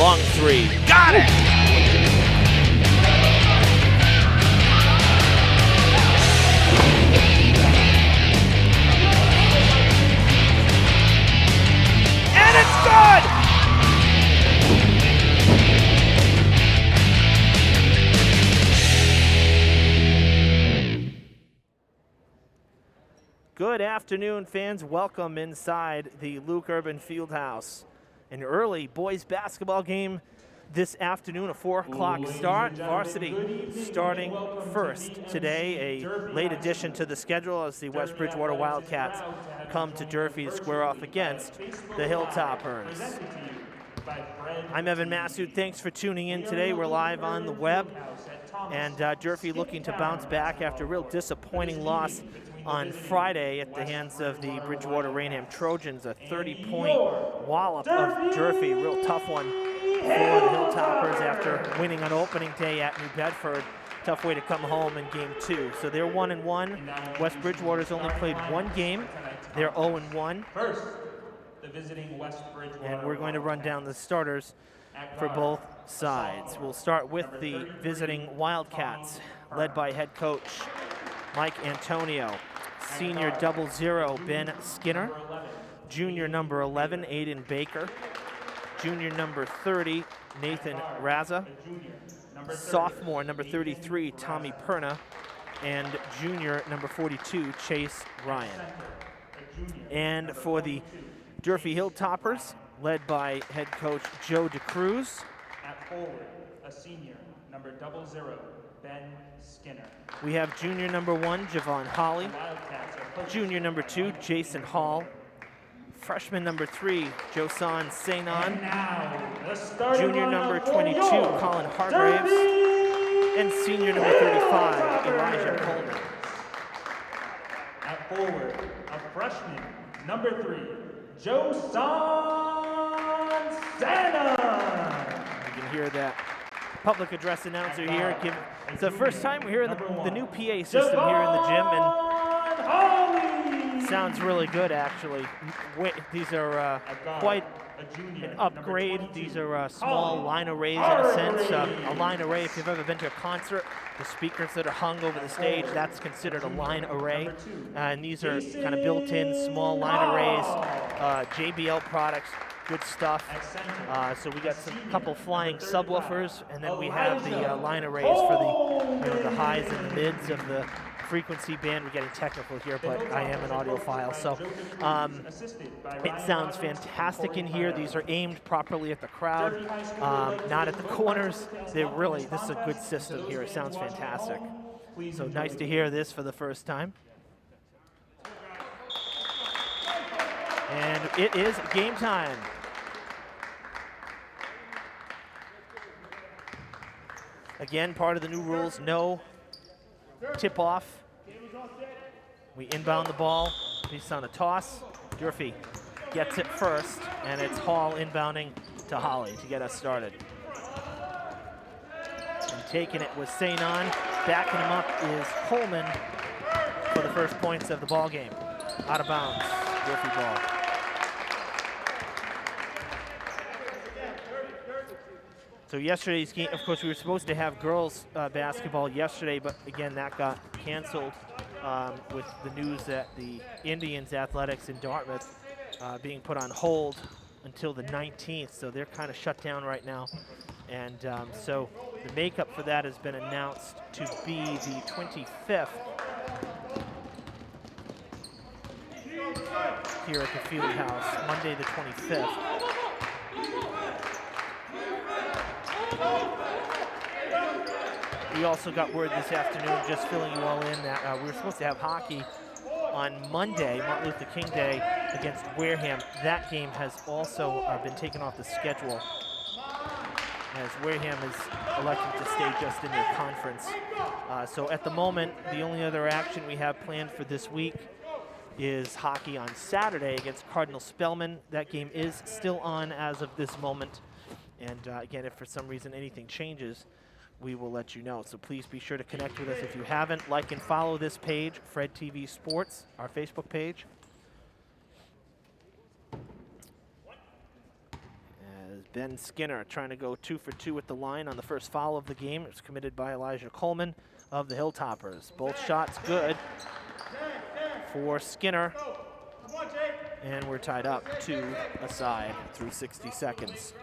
Long three. Got it! And it's good! Good afternoon, fans. Welcome inside the Luke Urban Fieldhouse. An early boys basketball game this afternoon, a 4 o'clock start. Varsity starting first today, a late addition to the schedule as the West Bridgewater Wildcats come to Durfee to square off against the Hilltoppers. I'm Evan Massoud. Thanks for tuning in today. We're live on the web. And Durfee looking to bounce back after a real disappointing loss on Friday at the hands of the Bridgewater Rainham Trojans, a 30-point wallop of Durfee, real tough one for the Hilltoppers after winning on opening day at New Bedford. Tough way to come home in game 2. So they're 1-1. West Bridgewater's only played one game. They're 0-1. First, the visiting West Bridgewater. And we're going to run down the starters for both sides. We'll start with the visiting Wildcats, led by head coach Mike Antonio. Senior 00, Ben Skinner. Junior number 11, Aiden Baker. Junior number 30, Nathan Raza. Sophomore number 33, Tommy Perna. And junior number 42, Chase Ryan. And for the Durfee Hilltoppers, led by head coach Joe DeCruz. At forward, a senior, number 00, Ben Skinner. We have junior number 1, Javon Holly. Junior number 2, Jason Hall. Freshman number 3, Josan Sainon. Junior number 22, Colin Hargraves. And senior number 35, Elijah Coleman. At forward, a freshman, number 3, Josan Sainon. You can hear that public address announcer here. It's the first time we're hearing the new PA system here in the gym, and sounds really good, actually. These are quite an upgrade. These are small line arrays in a sense. A line array, if you've ever been to a concert, the speakers that are hung over the stage, that's considered a line array. And these are kind of built-in small line arrays, JBL products. Good stuff. So we got a couple flying subwoofers, and then we have the line arrays for the highs and the mids of the frequency band. We're getting technical here, but I am an audiophile, so it sounds fantastic in here. These are aimed properly at the crowd, not at the corners. This is a good system here. It sounds fantastic. So nice to hear this for the first time. And it is game time. Again, part of the new rules, no tip-off. We inbound the ball based on a toss. Durfee gets it first, and it's Hall inbounding to Holly to get us started. And taking it was Sainon. Backing him up is Coleman for the first points of the ball game. Out of bounds, Durfee ball. So yesterday's game, of course, we were supposed to have girls basketball yesterday, but again, that got canceled with the news that the Indians athletics in Dartmouth being put on hold until the 19th. So they're kind of shut down right now. And so the makeup for that has been announced to be the 25th here at the field house, Monday the 25th. We also got word this afternoon, just filling you all in, that we were supposed to have hockey on Monday, Martin Luther King Day, against Wareham. That game has also been taken off the schedule, as Wareham is electing to stay just in their conference. So at the moment, the only other action we have planned for this week is hockey on Saturday against Cardinal Spellman. That game is still on as of this moment. And again, if for some reason anything changes, we will let you know. So please be sure to connect with us if you haven't. Like and follow this page, Fred TV Sports, our Facebook page. As Ben Skinner trying to go 2 for 2 at the line on the first foul of the game. It was committed by Elijah Coleman of the Hilltoppers. Both shots good for Skinner. And we're tied up 2-aside through 60 seconds.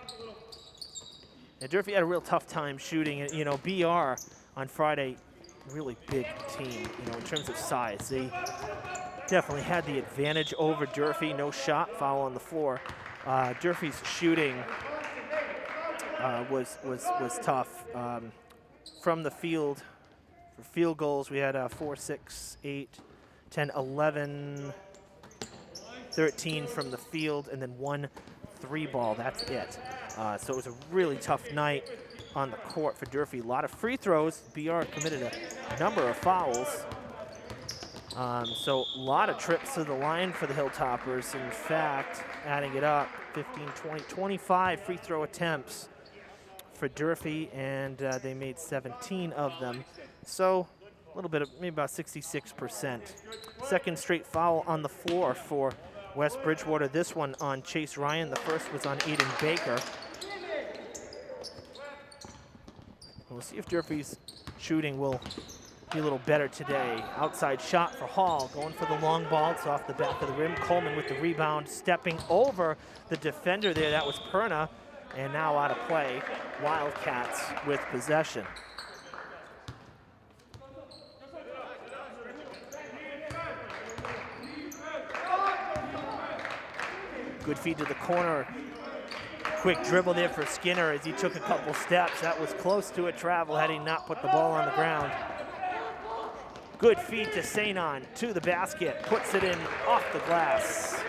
And Durfee had a real tough time shooting. You know, BR on Friday, really big team, you know, in terms of size. They definitely had the advantage over Durfee. No shot, foul on the floor. Durfee's shooting was tough. From the field, for field goals, we had 4, 6, 8, 10, 11, 13 from the field, and then 1 3-ball. That's it. So it was a really tough night on the court for Durfee. A lot of free throws. BR committed a number of fouls. So a lot of trips to the line for the Hilltoppers. In fact, adding it up, 15, 20, 25 free throw attempts for Durfee, and they made 17 of them. So a little bit of, maybe about 66%. Second straight foul on the floor for West Bridgewater. This one on Chase Ryan. The first was on Aiden Baker. We'll see if Durfee's shooting will be a little better today. Outside shot for Hall, going for the long ball. It's off the back of the rim. Coleman with the rebound, stepping over the defender there. That was Perna, and now out of play. Wildcats with possession. Good feed to the corner. Quick dribble there for Skinner as he took a couple steps. That was close to a travel had he not put the ball on the ground. Good feed to Sainon to the basket. Puts it in off the glass.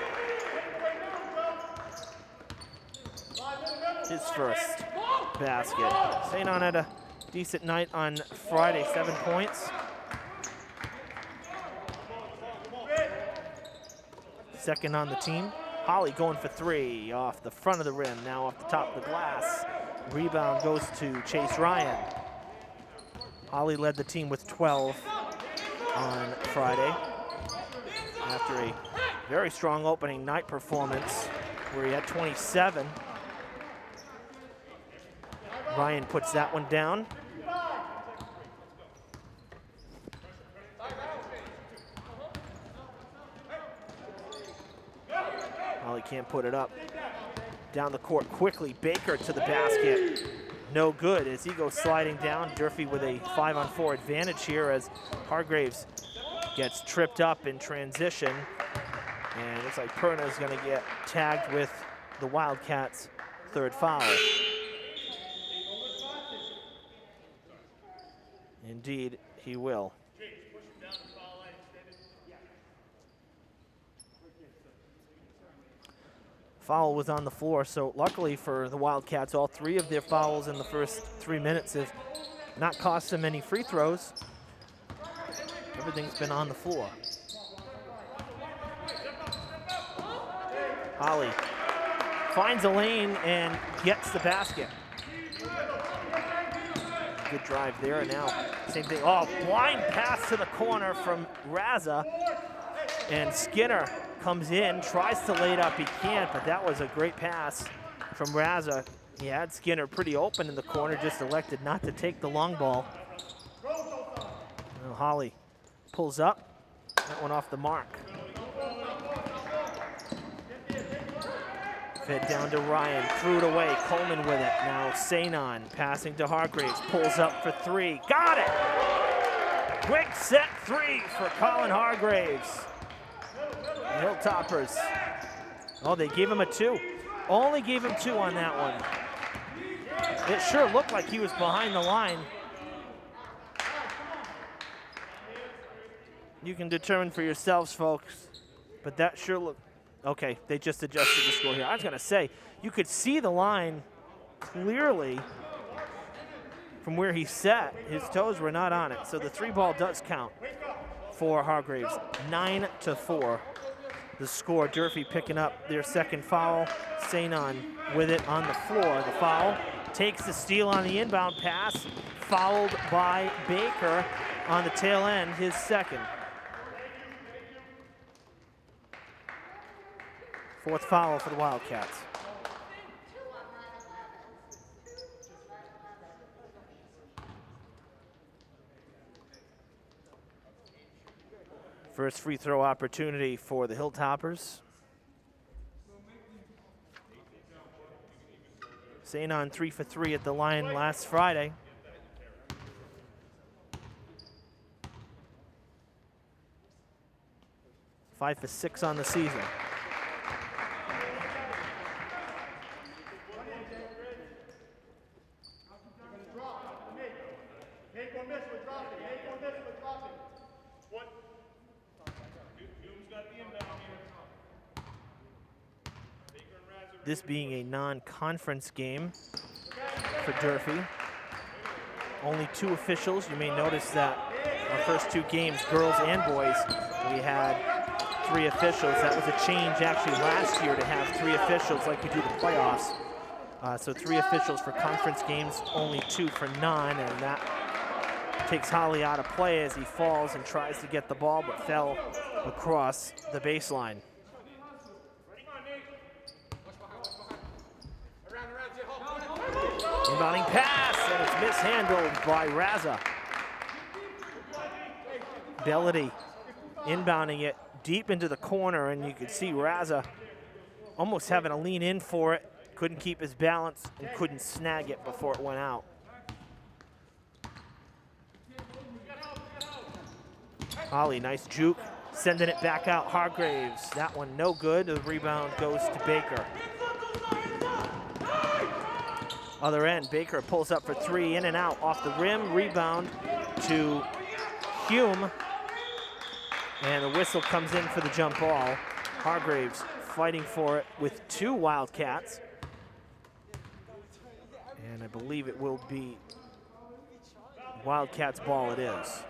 His first basket. Sainon had a decent night on Friday, 7 points. Second on the team. Holly going for 3 off the front of the rim, now off the top of the glass. Rebound goes to Chase Ryan. Holly led the team with 12 on Friday after a very strong opening night performance where he had 27. Ryan puts that one down. Holly can't put it up. Down the court quickly, Baker to the basket. No good as he goes sliding down. Durfee with a 5-on-4 advantage here as Hargraves gets tripped up in transition. And it looks like Perna is going to get tagged with the Wildcats' third foul. Indeed, he will. Foul was on the floor, so luckily for the Wildcats, all 3 of their fouls in the first 3 minutes have not cost them any free throws. Everything's been on the floor. Holly finds a lane and gets the basket. Good drive there, and now same thing. Oh, blind pass to the corner from Raza, and Skinner comes in, tries to lay it up, he can't, but that was a great pass from Raza. He had Skinner pretty open in the corner, just elected not to take the long ball. Well, Holly pulls up, that one off the mark. Fed down to Ryan, threw it away, Coleman with it. Now Sainon passing to Hargraves, pulls up for 3, got it! Quick set 3 for Colin Hargraves. The Hilltoppers, oh, they gave him a 2. Only gave him 2 on that one. It sure looked like he was behind the line. You can determine for yourselves, folks, but that sure looked, okay, they just adjusted the score here. I was gonna say, you could see the line clearly from where he sat. His toes were not on it, so the 3-ball does count for Hargraves, 9-4. The score. Durfee picking up their second foul. Sainon with it on the floor. The foul takes the steal on the inbound pass, fouled by Baker on the tail end, his second. 4th foul for the Wildcats. First free throw opportunity for the Hilltoppers. St. 3 for 3 at the line last Friday. Five for 6 on the season. This being a non-conference game for Durfee. Only 2 officials. You may notice that our first 2 games, girls and boys, we had 3 officials. That was a change actually last year to have 3 officials like we do the playoffs. So 3 officials for conference games, only 2 for non, and that takes Holly out of play as he falls and tries to get the ball, but fell across the baseline. Inbounding pass, and it's mishandled by Raza. Bellady inbounding it deep into the corner, and you can see Raza almost having to lean in for it. Couldn't keep his balance and couldn't snag it before it went out. Holly, nice juke, sending it back out. Hargraves, that one no good. The rebound goes to Baker. Other end, Baker pulls up for 3, in and out, off the rim, rebound to Hume. And the whistle comes in for the jump ball. Hargraves fighting for it with 2 Wildcats. And I believe it will be Wildcats ball it is.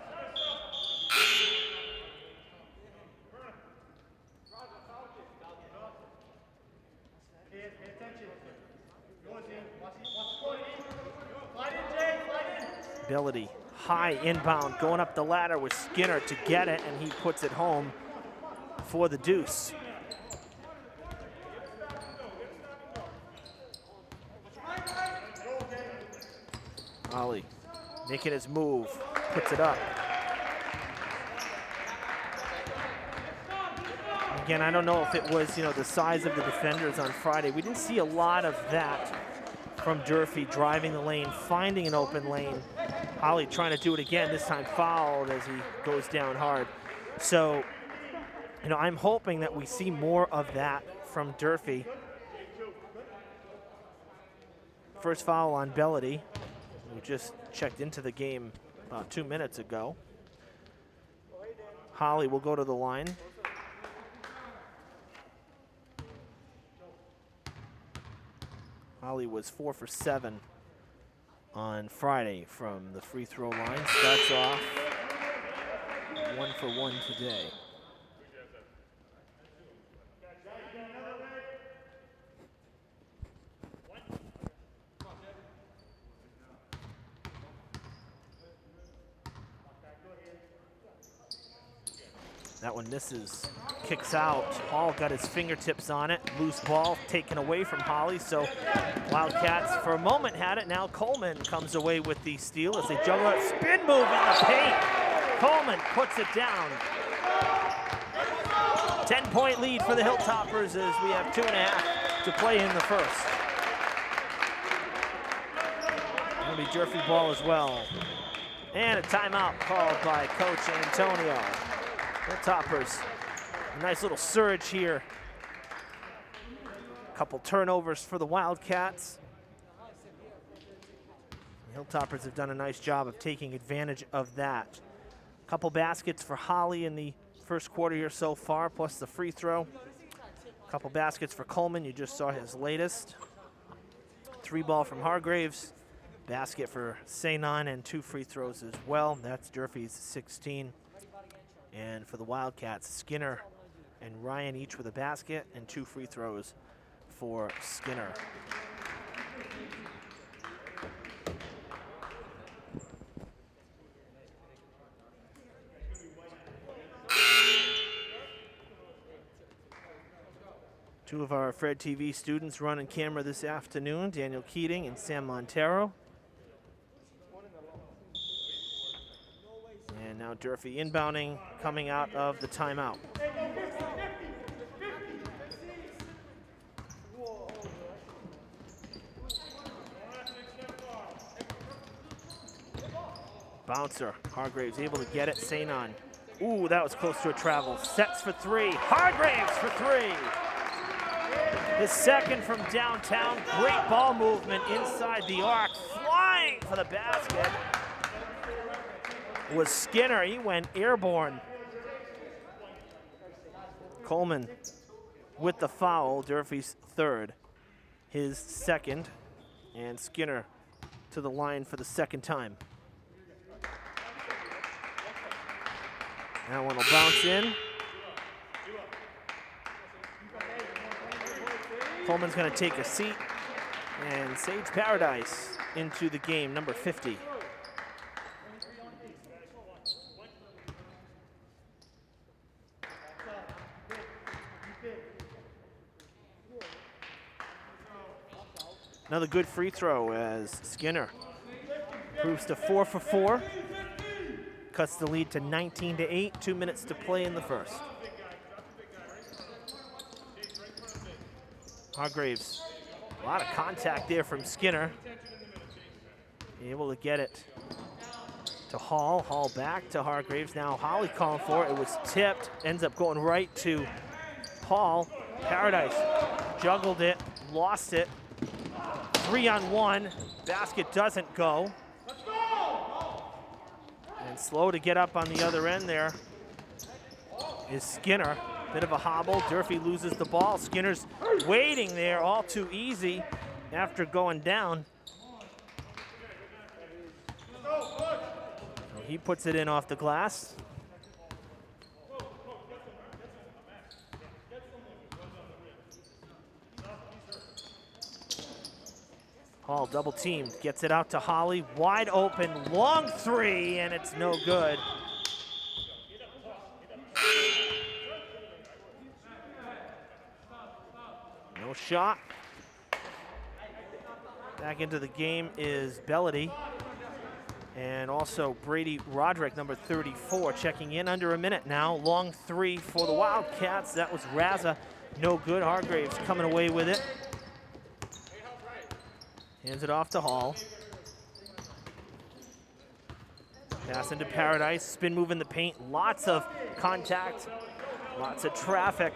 Ability, high inbound, going up the ladder with Skinner to get it, and he puts it home for the deuce. Ollie making his move, puts it up. Again, I don't know if it was, the size of the defenders on Friday. We didn't see a lot of that from Durfee, driving the lane, finding an open lane. Holly trying to do it again, this time fouled as he goes down hard. So, I'm hoping that we see more of that from Durfee. First foul on Bellady. We just checked into the game about 2 minutes ago. Holly will go to the line. Holly was 4 for 7 on Friday from the free throw line. Starts off 1 for 1 today. That one misses, kicks out. Hall got his fingertips on it. Loose ball taken away from Holly. So Wildcats for a moment had it. Now Coleman comes away with the steal as they juggle a spin move in the paint. Coleman puts it down. 10-point lead for the Hilltoppers as we have 2.5 to play in the first. It'll be Durfee ball as well. And a timeout called by Coach Antonio. Hilltoppers, a nice little surge here. Couple turnovers for the Wildcats. The Hilltoppers have done a nice job of taking advantage of that. Couple baskets for Holly in the first quarter here so far, plus the free throw. Couple baskets for Coleman, you just saw his latest. 3 ball from Hargraves. Basket for St. and 2 free throws as well. That's Durfee's 16. And for the Wildcats, Skinner and Ryan each with a basket and 2 free throws for Skinner. Two of our Fred TV students running camera this afternoon, Daniel Keating and Sam Montero. And now Durfee inbounding, coming out of the timeout. Bouncer, Hargraves able to get it, Sainon. Ooh, that was close to a travel. Sets for three, Hargraves for three. His second from downtown, great ball movement inside the arc, flying for the basket. Was Skinner, he went airborne. Coleman with the foul, Durfee's third, his second, and Skinner to the line for the second time. That one will bounce in. Coleman's gonna take a seat, and Sage Paradise into the game, number 50. Another good free throw as Skinner proves to 4 for 4. Cuts the lead to 19-8, 2 minutes to play in the first. Hargraves, a lot of contact there from Skinner. Able to get it to Hall. Hall back to Hargraves. Now Holly calling for it. It was tipped, ends up going right to Paul. Paradise juggled it, lost it. 3-on-1, basket doesn't go. And slow to get up on the other end there is Skinner. Bit of a hobble, Durfee loses the ball. Skinner's waiting there, all too easy after going down. So he puts it in off the glass. Hall double teamed, gets it out to Holly, wide open, long three, and it's no good. No shot. Back into the game is Bellady. And also Brady Roderick, number 34, checking in under a minute now. Long three for the Wildcats. That was Raza, no good. Hargraves coming away with it. Hands it off to Hall. Pass into Paradise, spin move in the paint, lots of contact, lots of traffic.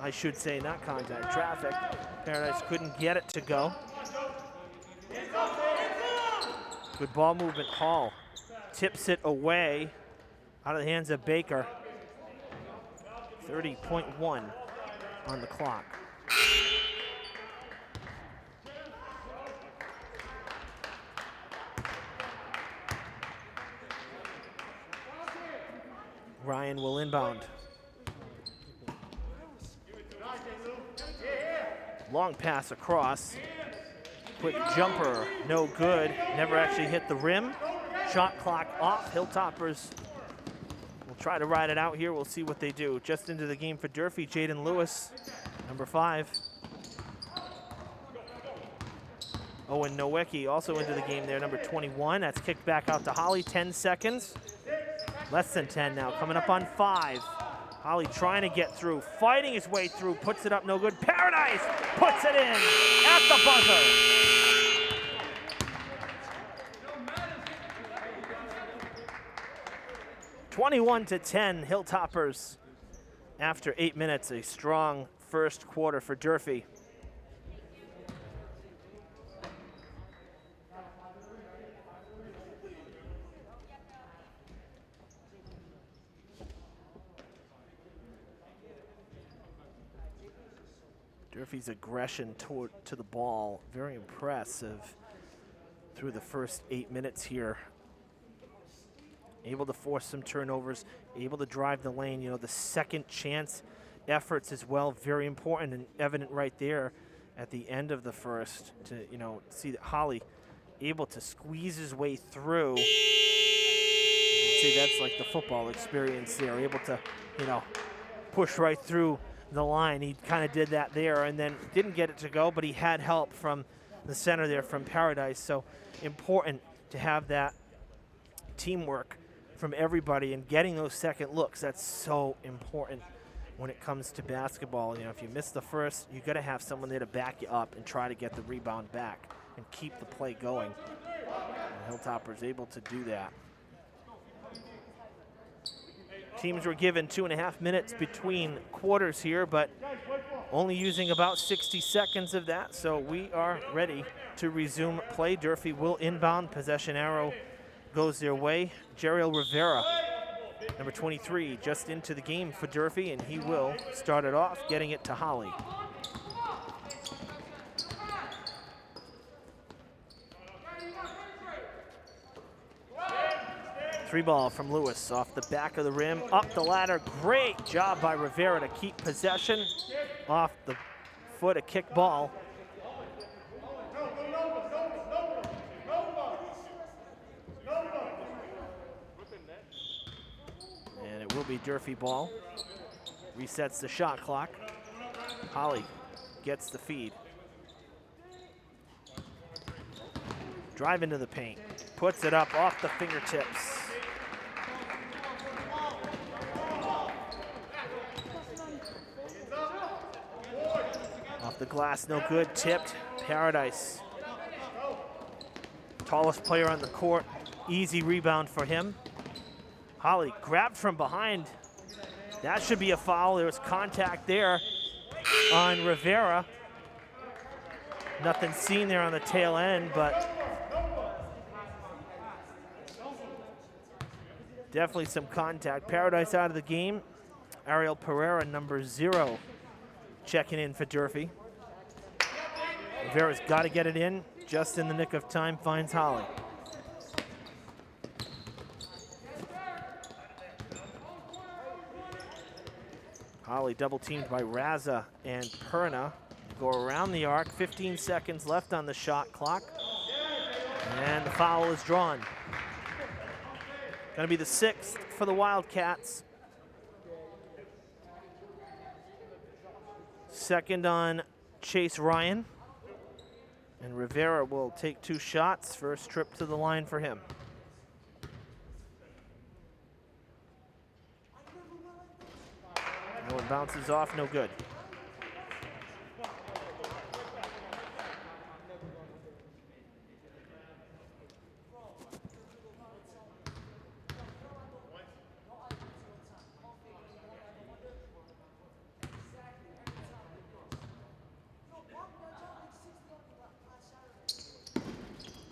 I should say, not contact, traffic. Paradise couldn't get it to go. Good ball movement, Hall tips it away out of the hands of Baker. 30.1 on the clock. Ryan will inbound. Long pass across. Quick jumper, no good. Never actually hit the rim. Shot clock off. Hilltoppers will try to ride it out here. We'll see what they do. Just into the game for Durfee, Jaden Lewis, number 5. Owen Nowicki also into the game there, number 21. That's kicked back out to Holly, 10 seconds. Less than 10 now, coming up on 5. Holly trying to get through, fighting his way through, puts it up, no good. Paradise puts it in at the buzzer. 21-10, Hilltoppers after 8 minutes. A strong first quarter for Durfee. Durfee's aggression to the ball, very impressive through the first 8 minutes here. Able to force some turnovers, able to drive the lane. You know, the second chance efforts as well, very important and evident right there at the end of the first to, you know, see that Holly able to squeeze his way through. I'd say that's like the football experience there, able to, you know, push right through the line. He kind of did that there and then didn't get it to go, but he had help from the center there from Paradise. So important to have that teamwork from everybody and getting those second looks. That's so important when it comes to basketball. You know, if you miss the first, you got to have someone there to back you up and try to get the rebound back and keep the play going. And Hilltopper's able to do that. Teams were given 2.5 minutes between quarters here, but only using about 60 seconds of that, so we are ready to resume play. Durfee will inbound. Possession arrow goes their way. Jeriel Rivera, number 23, just into the game for Durfee, and he will start it off, getting it to Holly. Three ball from Lewis off the back of the rim, up the ladder. Great job by Rivera to keep possession. Off the foot, a kick ball. And it will be Durfee ball. Resets the shot clock. Holly gets the feed. Drive into the paint. Puts it up off the fingertips. Off the glass, no good. Tipped. Paradise. Tallest player on the court. Easy rebound for him. Holly grabbed from behind. That should be a foul. There was contact there on Rivera. Nothing seen there on the tail end, but definitely some contact. Paradise out of the game. Ariel Pereira, number 0, checking in for Durfee. Rivera's got to get it in. Just in the nick of time, finds Holly. Holly double teamed by Raza and Perna. Go around the arc, 15 seconds left on the shot clock. And the foul is drawn. Gonna be the 6th for the Wildcats. Second on Chase Ryan. And Rivera will take 2 shots. First trip to the line for him. That one bounces off, no good.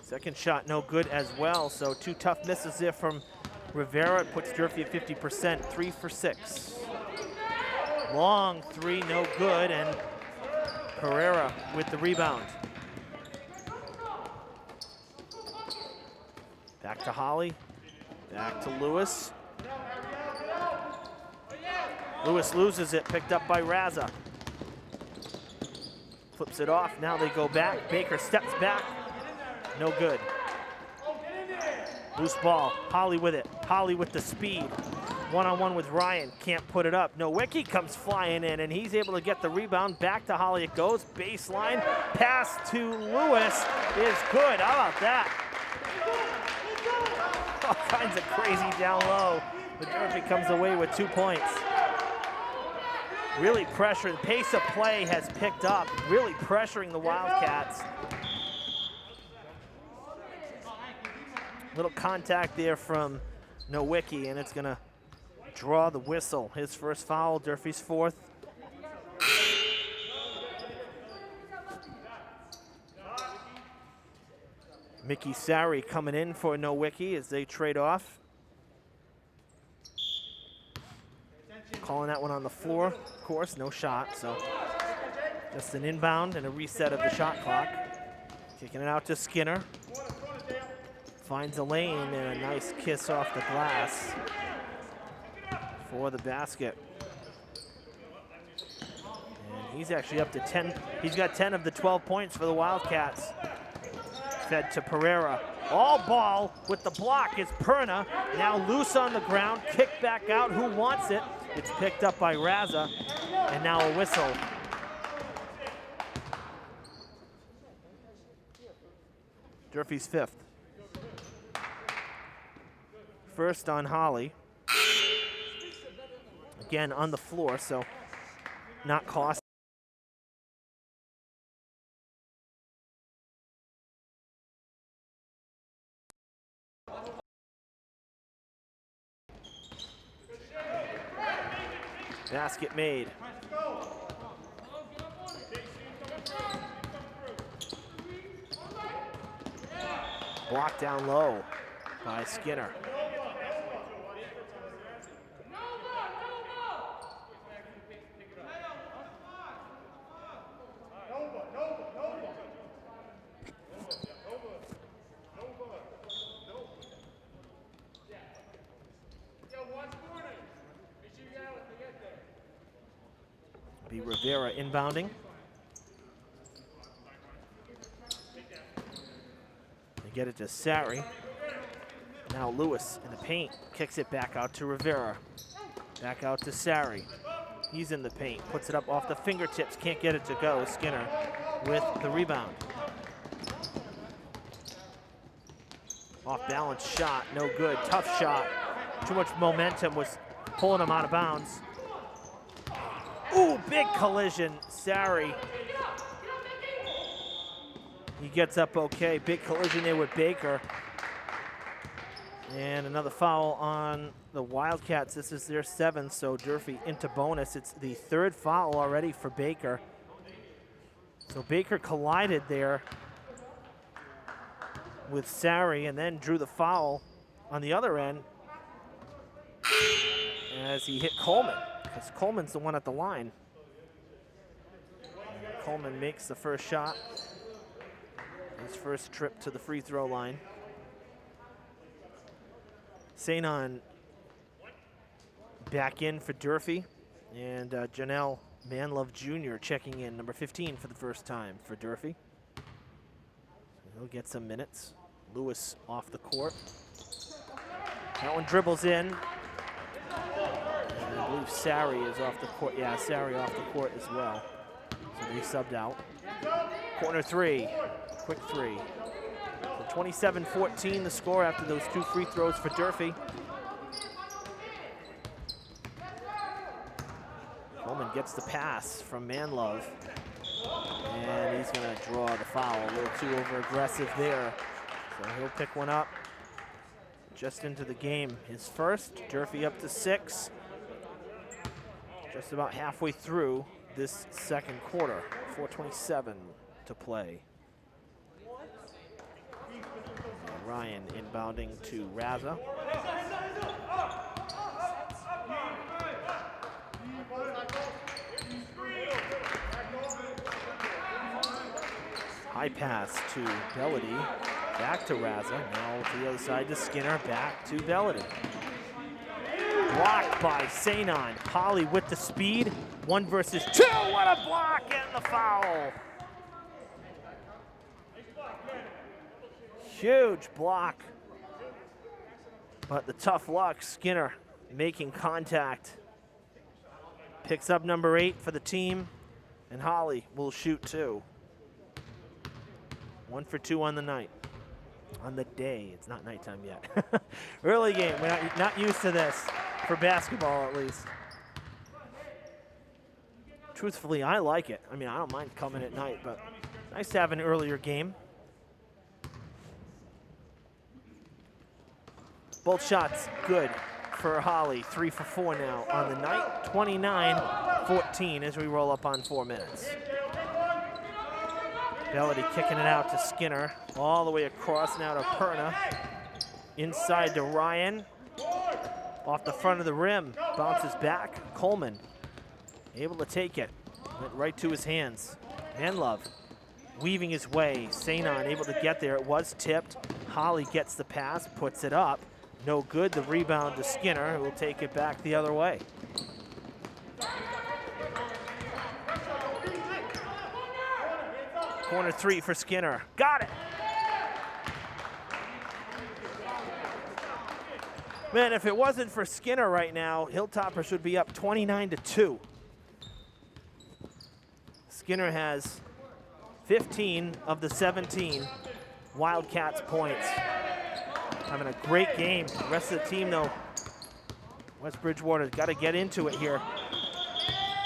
Second shot, no good as well. So 2 tough misses there from Rivera. It puts Durfee at 50%, 3 for 6. Long 3, no good, and Pereira with the rebound. Back to Holly, back to Lewis. Lewis loses it, picked up by Raza. Flips it off, now they go back. Baker steps back. No good. Loose ball. Holly with it. Holly with the speed. One-on-one with Ryan. Can't put it up. Nowicki comes flying in, and he's able to get the rebound. Back to Holly it goes. Baseline. Pass to Lewis is good. How about that? All kinds of crazy down low. But Durfee comes away with 2 points. Really pressuring. The pace of play has picked up. Really pressuring the Wildcats. Little contact there from Nowicki, and it's gonna draw the whistle. His first foul, Durfee's 4th. Mickey Sari coming in for Nowicki as they trade off. Calling that one on the floor, of course, no shot, so just an inbound and a reset of the shot clock. Kicking it out to Skinner. Finds a lane and a nice kiss off the glass for the basket. And he's actually up to 10. He's got 10 of the 12 points for the Wildcats. Fed to Pereira. All ball with the block is Perna. Now loose on the ground, kicked back out. Who wants it? It's picked up by Raza. And now a whistle. Durfee's 5th. First on Holly. Again, on the floor, so not cost. Basket made. Blocked down low by Skinner. Be Rivera inbounding. They get it to Sari. Now Lewis in the paint, kicks it back out to Rivera. Back out to Sari. He's in the paint, puts it up off the fingertips, can't get it to go. Skinner with the rebound. Off balance shot, no good, tough shot. Too much momentum was pulling him out of bounds. Ooh, big collision, Sari. He gets up okay, big collision there with Baker. And another foul on the Wildcats. This is their 7th, so Durfee into bonus. It's the 3rd foul already for Baker. So Baker collided there with Sari and then drew the foul on the other end as he hit Coleman, because Coleman's the one at the line. And Coleman makes the first shot, his first trip to the free throw line. Sainon back in for Durfee, and Janelle Manlove Jr. checking in, number 15 for the first time for Durfee. He'll get some minutes. Lewis off the court. That one dribbles in. And I believe Sari is off the court. Yeah, Sari off the court as well. So they subbed out. Corner 3, quick 3. So 27-14 the score after those 2 free throws for Durfee. Coleman gets the pass from Manlove. And he's going to draw the foul. A little too over-aggressive there. So he'll pick one up just into the game. His first, Durfee up to 6. Just about halfway through this second quarter. 4:27 to play. Ryan inbounding to Raza. High pass to Bellady, back to Raza, now to the other side to Skinner, back to Bellady. Blocked by Sainon. Holly with the speed, 1 versus 2, what a block and the foul. Huge block, but the tough luck, Skinner making contact. Picks up number 8 for the team, and Holly will shoot 2. 1 for 2 on the night, on the day. It's not nighttime yet. Early game, we're not used to this, for basketball at least. Truthfully, I like it. I mean, I don't mind coming at night, but nice to have an earlier game. Both shots good for Holly. 3 for 4 now on the night. 29-14 as we roll up on 4 minutes. Bellady kicking it out to Skinner. All the way across now to Perna. Inside to Ryan. Off the front of the rim. Bounces back. Coleman able to take it. Went right to his hands. Manlove weaving his way. Sainon able to get there. It was tipped. Holly gets the pass, puts it up. No good. The rebound to Skinner, who will take it back the other way. Corner 3 for Skinner. Got it. Man, if it wasn't for Skinner right now, Hilltoppers would be up 29-2. Skinner has 15 of the 17 Wildcats points. having a great game. The rest of the team, though, West Bridgewater's got to get into it here.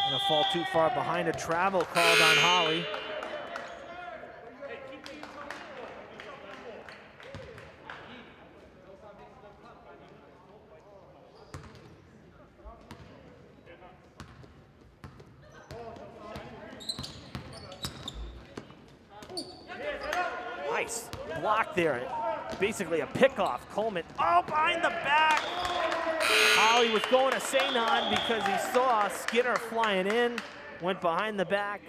Gonna fall too far behind. A travel called on Holly. Nice block there. Basically a pickoff. Coleman, oh, behind the back. Holly was going to Sanon because he saw Skinner flying in, went behind the back,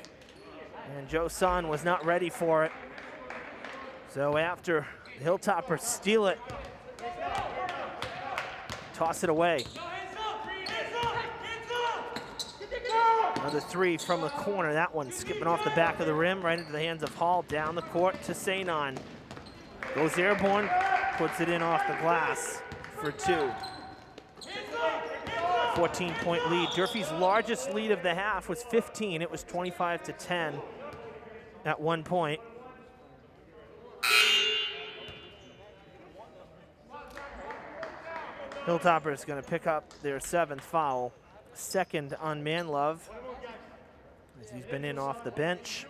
and Joe Son was not ready for it. So after the Hilltoppers steal it, toss it away. Another three from the corner. That one skipping off the back of the rim, right into the hands of Hall, down the court to Sanon. Goes airborne, puts it in off the glass for two. 14-point lead. Durfee's largest lead of the half was 15. It was 25-10 at one point. Hilltoppers going to pick up their 7th foul, second on Manlove, as he's been in off the bench.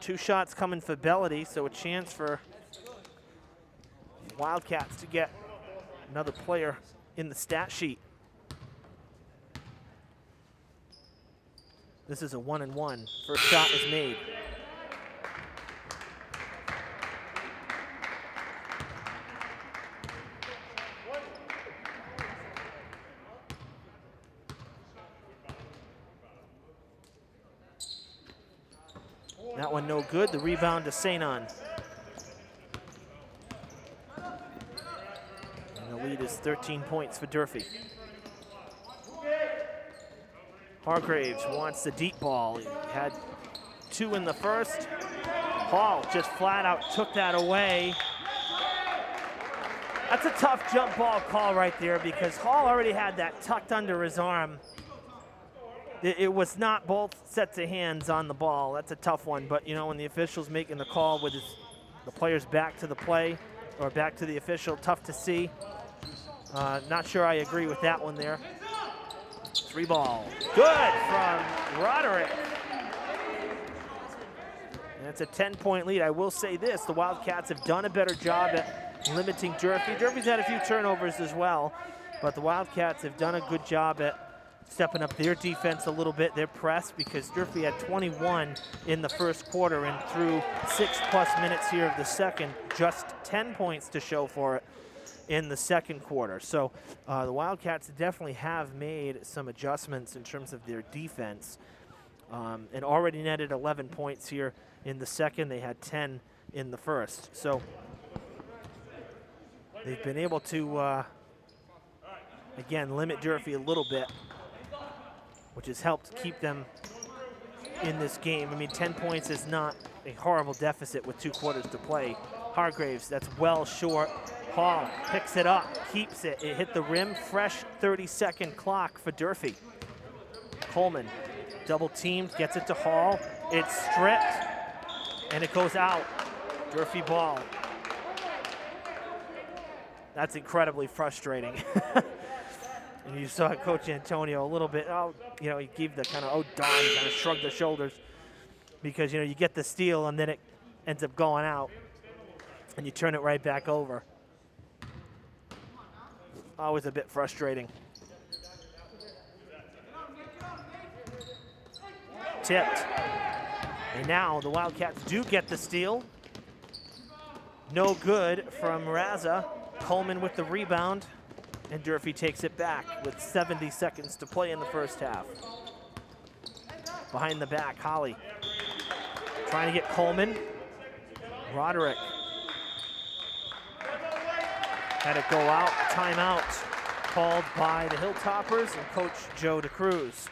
2 shots coming for Bellady, so a chance for Wildcats to get another player in the stat sheet. This is a 1-and-1. First shot is made. That one no good. The rebound to Sanon. And the lead is 13 points for Durfee. Hargraves wants the deep ball. He had 2 in the first. Hall just flat out took that away. That's a tough jump ball call right there because Hall already had that tucked under his arm. It was not both sets of hands on the ball. That's a tough one, but you know, when the official's making the call with the players back to the play or back to the official, tough to see. Not sure I agree with that one there. 3 ball. Good from Roderick. And it's a 10-point lead. I will say this, the Wildcats have done a better job at limiting Durfee. Durfee's had a few turnovers as well, but the Wildcats have done a good job at stepping up their defense a little bit, their press, because Durfee had 21 in the first quarter, and through 6+ minutes here of the second, just 10 points to show for it in the second quarter. So the Wildcats definitely have made some adjustments in terms of their defense, and already netted 11 points here in the second. They had 10 in the first. So they've been able to, again, limit Durfee a little bit, which has helped keep them in this game. I mean, 10 points is not a horrible deficit with 2 quarters to play. Hargraves, that's well short. Hall picks it up, keeps it. It hit the rim, fresh 30-second clock for Durfee. Coleman, double teamed, gets it to Hall. It's stripped, and it goes out. Durfee ball. That's incredibly frustrating. And you saw Coach Antonio a little bit, he gave the kind of, oh, darn, kind of shrugged the shoulders because, you get the steal and then it ends up going out and you turn it right back over. Always a bit frustrating. Tipped. And now the Wildcats do get the steal. No good from Raza. Coleman with the rebound. And Durfee takes it back with 70 seconds to play in the first half. Behind the back, Holly trying to get Coleman. Roderick had it go out. Timeout called by the Hilltoppers and Coach Joe DeCruz.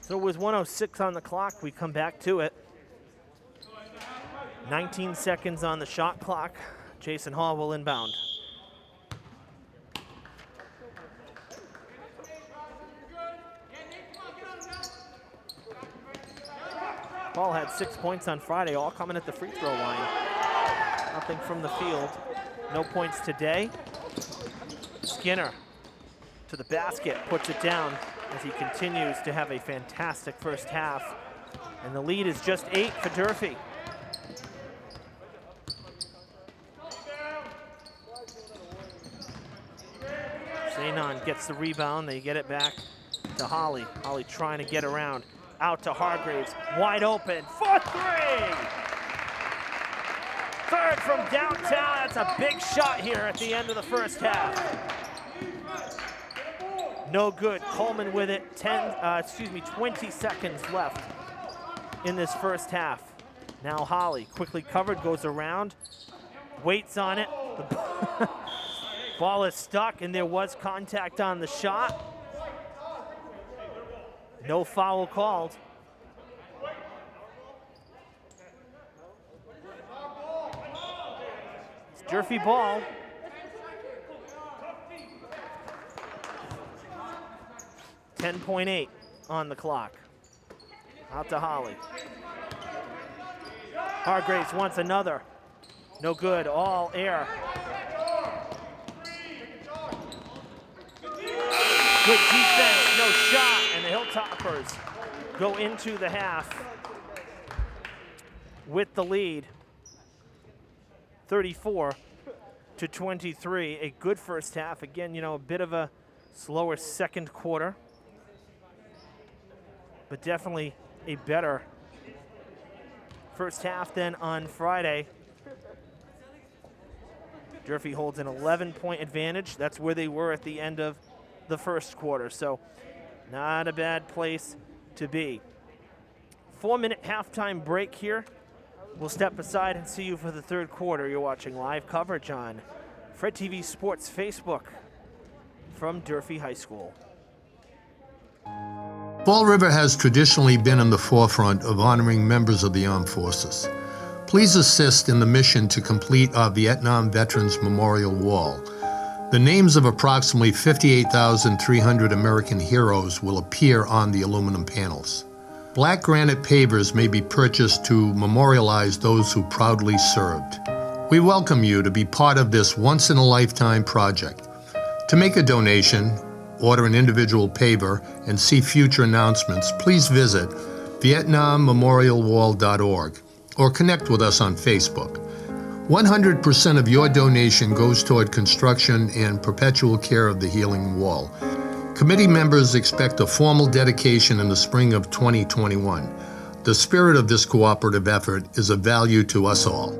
So with 1:06 on the clock, we come back to it. 19 seconds on the shot clock. Jason Hall will inbound. Hall had 6 points on Friday, all coming at the free throw line. Nothing from the field. No points today. Skinner to the basket, puts it down as he continues to have a fantastic first half. And the lead is just 8 for Durfee. Zanon gets the rebound. They get it back to Holly. Holly trying to get around. Out to Hargraves. Wide open for three! Third from downtown. That's a big shot here at the end of the first half. No good. Coleman with it. 20 seconds left in this first half. Now Holly, quickly covered, goes around, waits on it. The ball is stuck, and there was contact on the shot. No foul called. It's Durfee ball. .8 on the clock. Out to Holly. Hargraves wants another. No good, all air. Good defense, no shot, and the Hilltoppers go into the half with the lead. 34-23, a good first half. Again, a bit of a slower second quarter, but definitely a better first half than on Friday. Durfee holds an 11-point advantage. That's where they were at the end of the first quarter, so not a bad place to be. 4-minute halftime break here. We'll step aside and see you for the third quarter. You're watching live coverage on Fred TV Sports Facebook from Durfee High School. Fall River has traditionally been in the forefront of honoring members of the armed forces. Please assist in the mission to complete our Vietnam Veterans Memorial Wall. The names of approximately 58,300 American heroes will appear on the aluminum panels. Black granite pavers may be purchased to memorialize those who proudly served. We welcome you to be part of this once-in-a-lifetime project. To make a donation, order an individual paver, and see future announcements, please visit VietnamMemorialWall.org or connect with us on Facebook. 100% of your donation goes toward construction and perpetual care of the healing wall. Committee members expect a formal dedication in the spring of 2021. The spirit of this cooperative effort is of value to us all.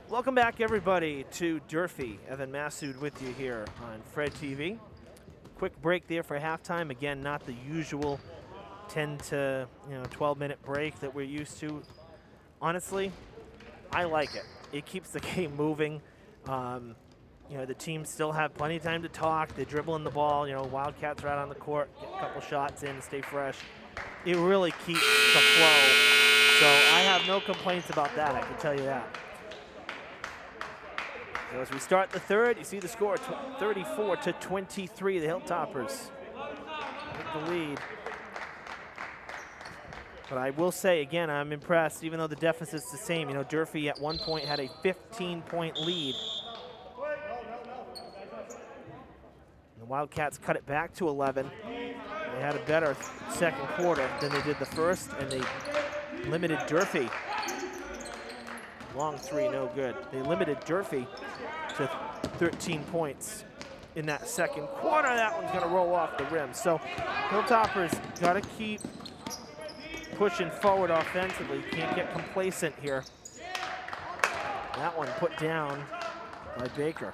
Welcome back, everybody, to Durfee. Evan Massoud with you here on Fred TV. Quick break there for halftime. Again, not the usual 10 to 12-minute break that we're used to. Honestly, I like it. It keeps the game moving. The teams still have plenty of time to talk. They're dribbling the ball. Wildcats are out on the court, get a couple shots in, stay fresh. It really keeps the flow. So I have no complaints about that, I can tell you that. So as we start the third, you see the score, 34-23, the Hilltoppers with the lead. But I will say, again, I'm impressed, even though the deficit's the same. Durfee at one point had a 15-point lead. The Wildcats cut it back to 11. They had a better second quarter than they did the first, and they limited Durfee. Long three, no good. They limited Durfee to 13 points in that second quarter. That one's gonna roll off the rim. So Hilltoppers gotta keep pushing forward offensively. Can't get complacent here. That one put down by Baker.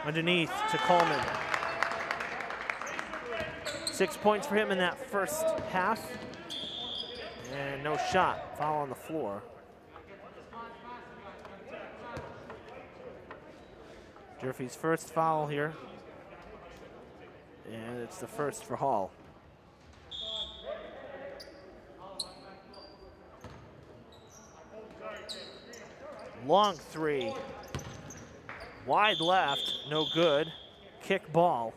Underneath to Coleman. 6 points for him in that first half. And no shot. Foul on the floor. Durfee's first foul here. And it's the first for Hall. Long three. Wide left, no good. Kick ball.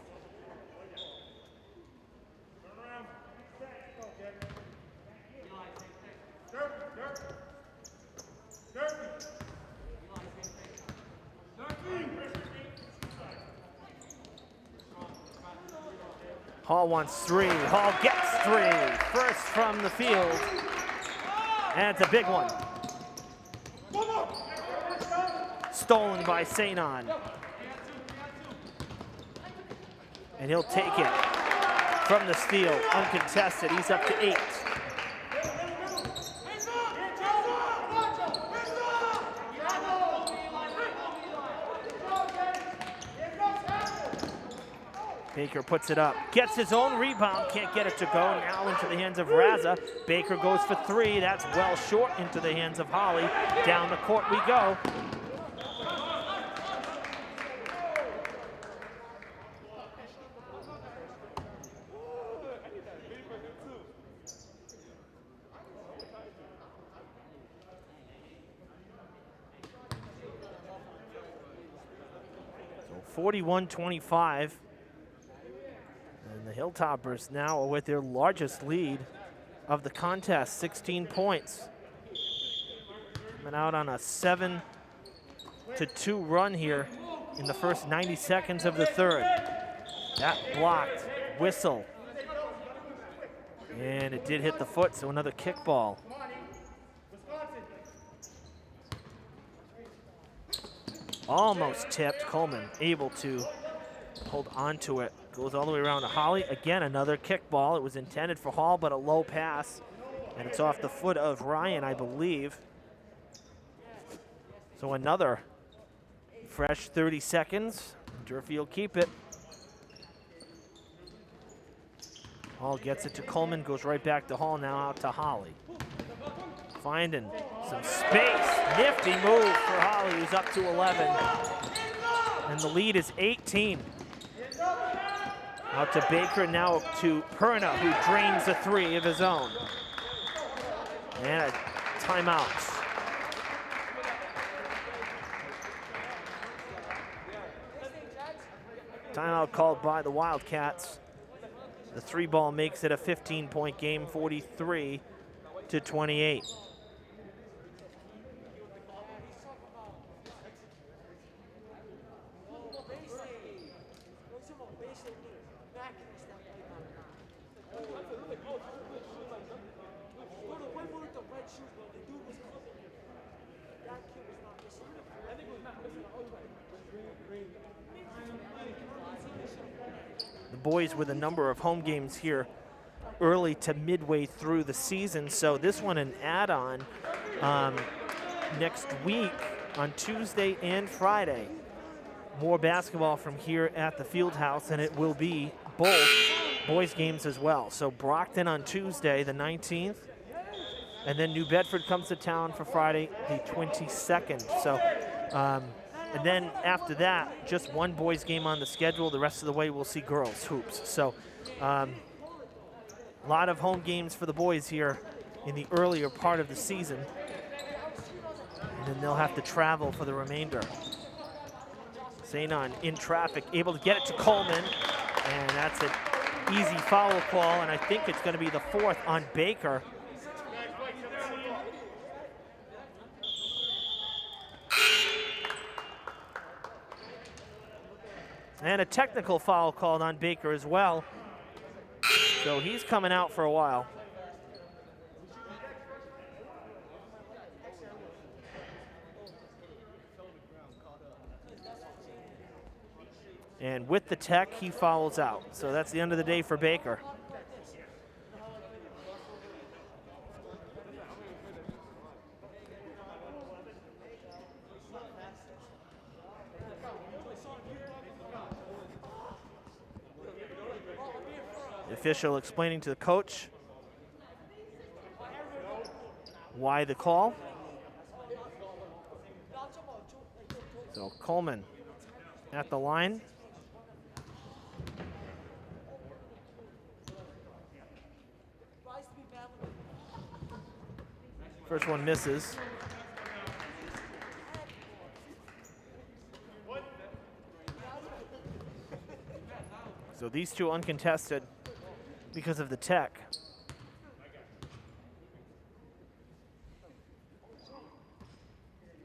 Hall wants three. Hall gets three. First from the field. And it's a big one. Stolen by Sainon. And he'll take it from the steal, uncontested. He's up to 8. Baker puts it up, gets his own rebound, can't get it to go. Now into the hands of Raza. Baker goes for 3. That's well short into the hands of Holly. Down the court we go. So 41-25. And the Hilltoppers now are with their largest lead of the contest, 16 points. Coming out on a 7-2 run here in the first 90 seconds of the third. That blocked, whistle. And it did hit the foot, so another kickball. Almost tipped. Coleman able to hold on to it. Goes all the way around to Holly. Again, another kickball. It was intended for Hall, but a low pass. And it's off the foot of Ryan, I believe. So another fresh 30 seconds. Durfee will keep it. Hall gets it to Coleman, goes right back to Hall, now out to Holly. Finding some space. Nifty move for Holly, who's up to 11. And the lead is 18. Out to Baker, now to Perna, who drains a 3 of his own. And a timeout. Timeout called by the Wildcats. The 3 ball makes it a 15-point game, 43-28. The boys with a number of home games here early to midway through the season. So this one an add-on next week on Tuesday and Friday. More basketball from here at the field house, and it will be both boys games as well. So Brockton on Tuesday, the 19th, and then New Bedford comes to town for Friday, the 22nd. So, and then after that, just one boys game on the schedule. The rest of the way we'll see girls hoops. So a lot of home games for the boys here in the earlier part of the season. And then they'll have to travel for the remainder. Zanon in traffic, able to get it to Coleman, and that's an easy foul call, and I think it's going to be the 4th on Baker. And a technical foul called on Baker as well. So he's coming out for a while. And with the tech, he fouls out. So that's the end of the day for Baker. The official explaining to the coach why the call. So Coleman at the line. First one misses. So these two uncontested because of the tech.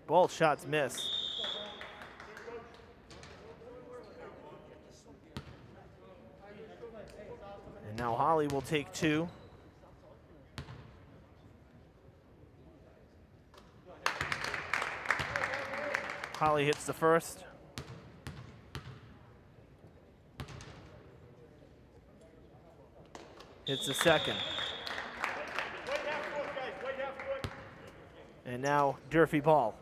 Both shots miss. And now Holly will take two. Holly hits the first. Hits the second. And now Durfee ball.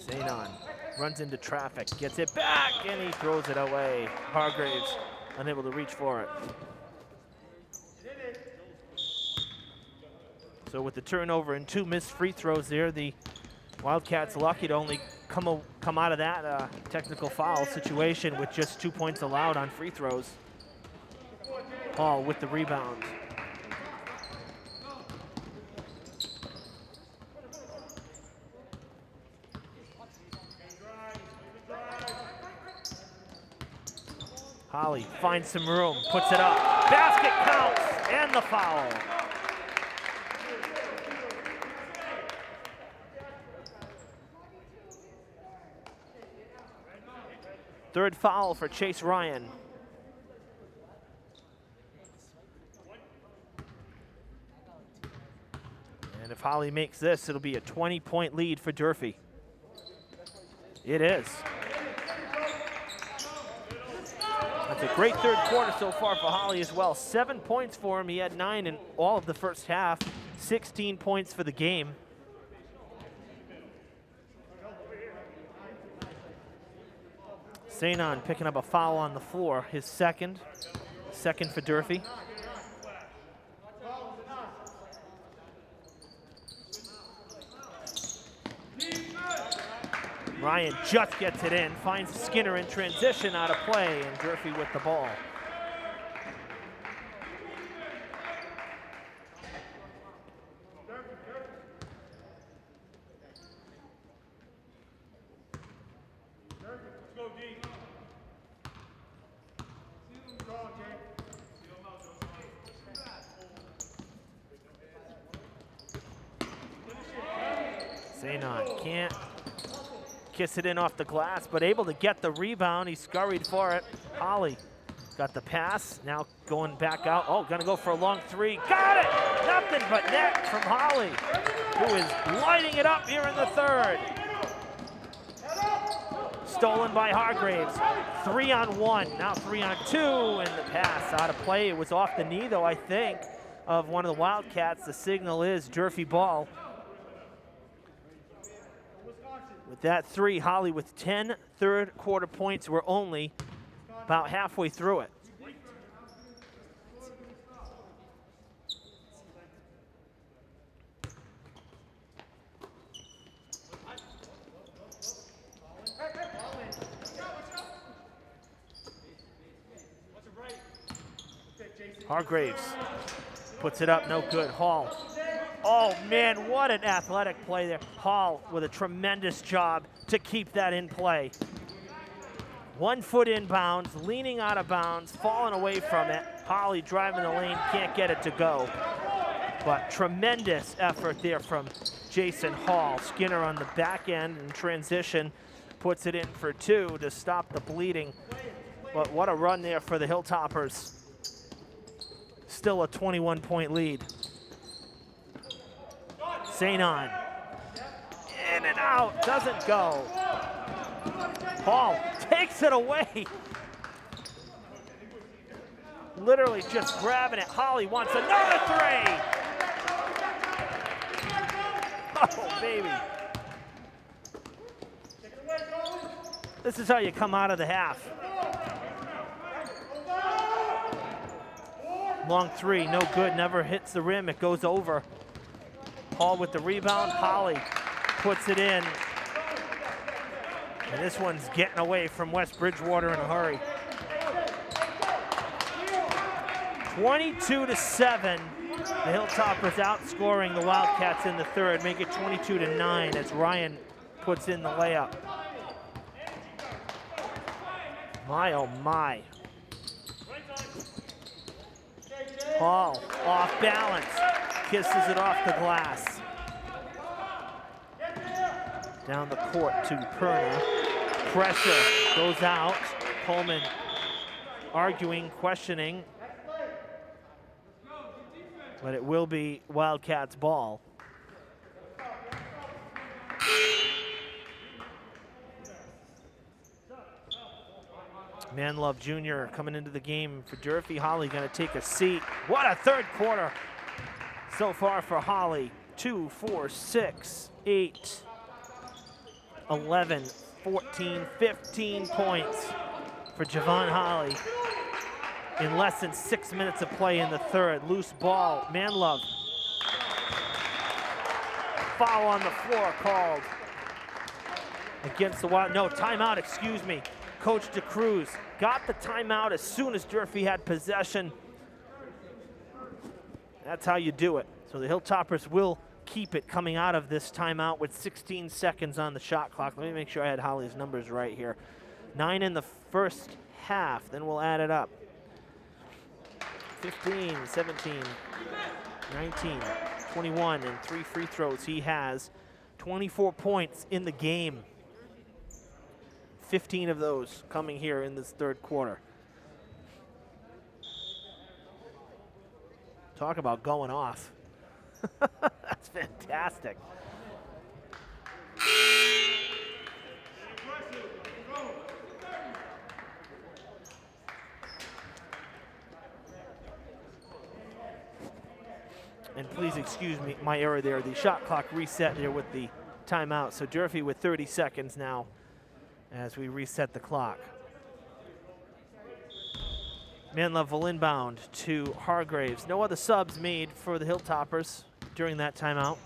Zanon runs into traffic, gets it back, and he throws it away. Hargraves unable to reach for it. So with the turnover and two missed free throws there, the Wildcats lucky to only come out of that technical foul situation with just 2 points allowed on free throws. Hall with the rebound. Holly finds some room, puts it up. Basket counts, and the foul. Third foul for Chase Ryan. And if Holly makes this, it'll be a 20-point lead for Durfee. It is. That's a great third quarter so far for Holly as well. 7 points for him. He had 9 in all of the first half. 16 points for the game. Zanon picking up a foul on the floor. His second for Durfee. Ryan just gets it in, finds Skinner in transition out of play, and Durfee with the ball. Zanon can't kiss it in off the glass, but able to get the rebound. He scurried for it. Holly Got the pass, now going back out. Oh, gonna go for a long three. Got it! Nothing but net from Holly, who is lighting it up here in the third. Stolen by Hargraves. 3-on-1, now 3-on-2, and the pass out of play. It was off the knee, though, I think, of one of the Wildcats. The signal is Durfee ball. With that three, Holly with 10 third quarter points. We're only about halfway through it. Hargraves puts it up, no good. Hall. Oh man, what an athletic play there. Hall with a tremendous job to keep that in play. 1 foot inbounds, leaning out of bounds, falling away from it. Holly driving the lane, can't get it to go. But tremendous effort there from Jason Hall. Skinner on the back end in transition, puts it in for two to stop the bleeding. But what a run there for the Hilltoppers. Still a 21-point lead. Sanon. In and out, doesn't go. Hall takes it away. Literally just grabbing it. Holly wants another three. Oh, baby. This is how you come out of the half. Long three, no good, never hits the rim, it goes over. Hall with the rebound, Holly puts it in. And this one's getting away from West Bridgewater in a hurry. 22-7, the Hilltoppers outscoring the Wildcats in the third, make it 22-9 as Ryan puts in the layup. My, oh my. Hall off balance, kisses it off the glass. Down the court to Perna. Pressure goes out. Coleman arguing, questioning. But it will be Wildcats ball. Manlove Jr. coming into the game for Durfee. Holly gonna take a seat. What a third quarter so far for Holly. 2, 4, 6, 8, 11, 14, 15 points for Javon Holly in less than 6 minutes of play in the third. Loose ball, Manlove. Foul on the floor called against the Wild. No, timeout, excuse me. Coach DeCruz got the timeout as soon as Durfee had possession. That's how you do it. So the Hilltoppers will keep it coming out of this timeout with 16 seconds on the shot clock. Let me make sure I had Holly's numbers right here. 9 in the first half, then we'll add it up. 15, 17, 19, 21, and 3 free throws he has. 24 points in the game. 15 of those coming here in this third quarter. Talk about going off. That's fantastic. And please excuse me, my error there. The shot clock reset there with the timeout. So Durfee with 30 seconds now as we reset the clock. Manlove will inbound to Hargraves. No other subs made for the Hilltoppers during that timeout.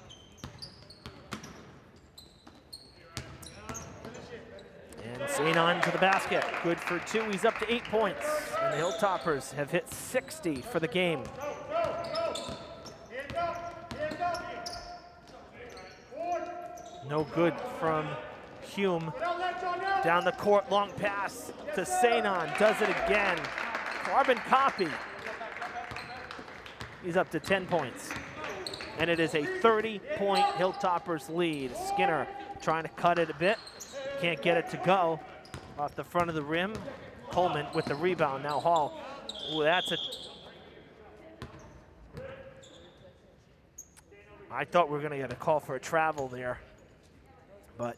And Sanon to the basket. Good for 2. He's up to 8 points. And the Hilltoppers have hit 60 for the game. No good from Hume. Down the court, long pass to Sanon. Does it again. Carbon copy. He's up to 10 points. And it is a 30-point Hilltoppers lead. Skinner trying to cut it a bit. Can't get it to go. Off the front of the rim. Coleman with the rebound. Now Hall. Ooh, that's a... I thought we were going to get a call for a travel there, but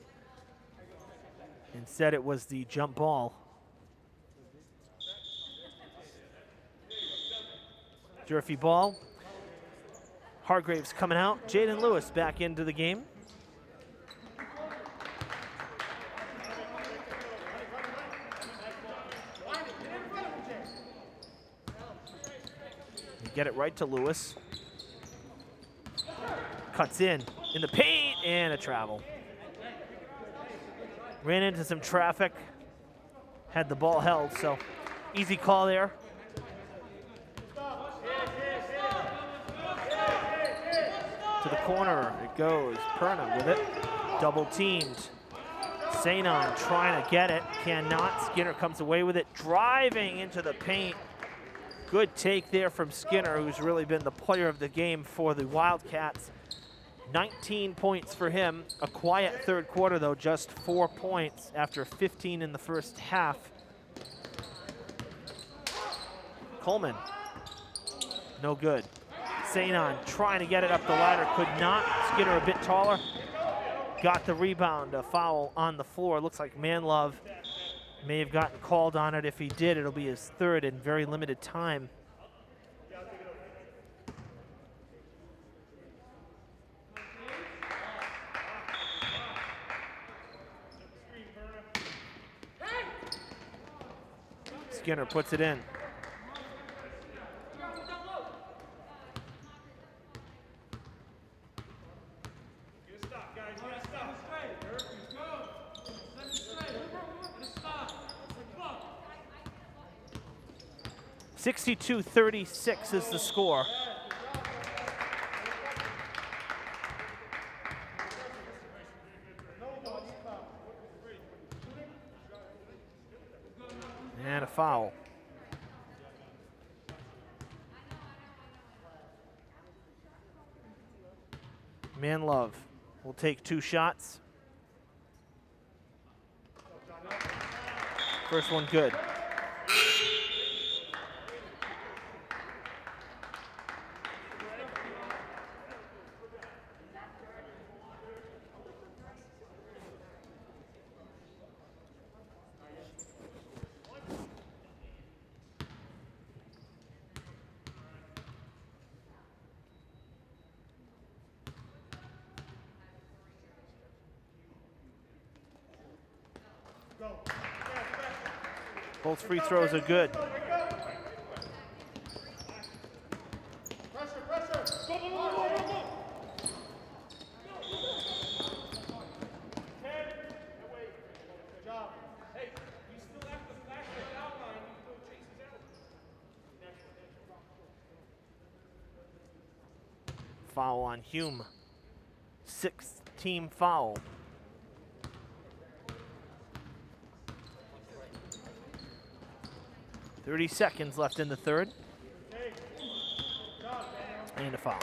instead it was the jump ball. Durfee ball. Hargraves coming out. Jaden Lewis back into the game. Get it right to Lewis. Cuts in the paint, and a travel. Ran into some traffic. Had the ball held, so easy call there. To the corner it goes. Perna with it. Double teamed. Sanon trying to get it. Cannot. Skinner comes away with it. Driving into the paint. Good take there from Skinner, who's really been the player of the game for the Wildcats. 19 points for him. A quiet third quarter, though, just 4 points after 15 in the first half. Coleman, no good. Sanon trying to get it up the ladder, could not. Skinner a bit taller. Got the rebound, a foul on the floor. Looks like Manlove may have gotten called on it. If he did, it'll be his third in very limited time. Skinner puts it in. (62-36) is the score. And a foul. Manlove will take 2 shots. First one good. Both free throws are good. Foul on Hume. 6th team foul. .30 seconds left in the third. And a foul.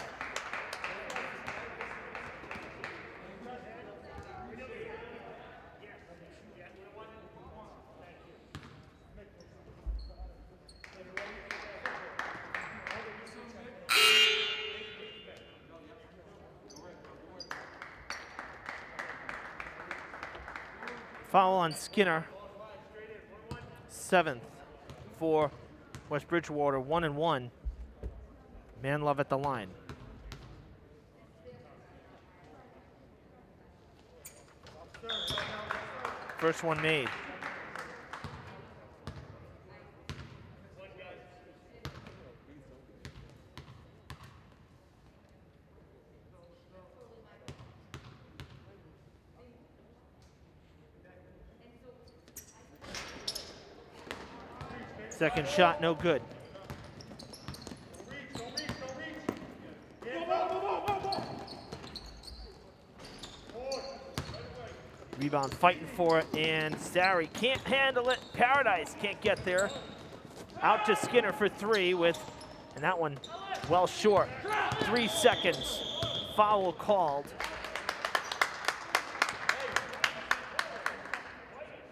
Foul on Skinner. 7th. For West Bridgewater, 1-1. Manlove at the line. First one made. Second shot, no good. Rebound fighting for it, and Sari can't handle it. Paradise can't get there. Out to Skinner for 3 and that one well short. 3 seconds. Foul called.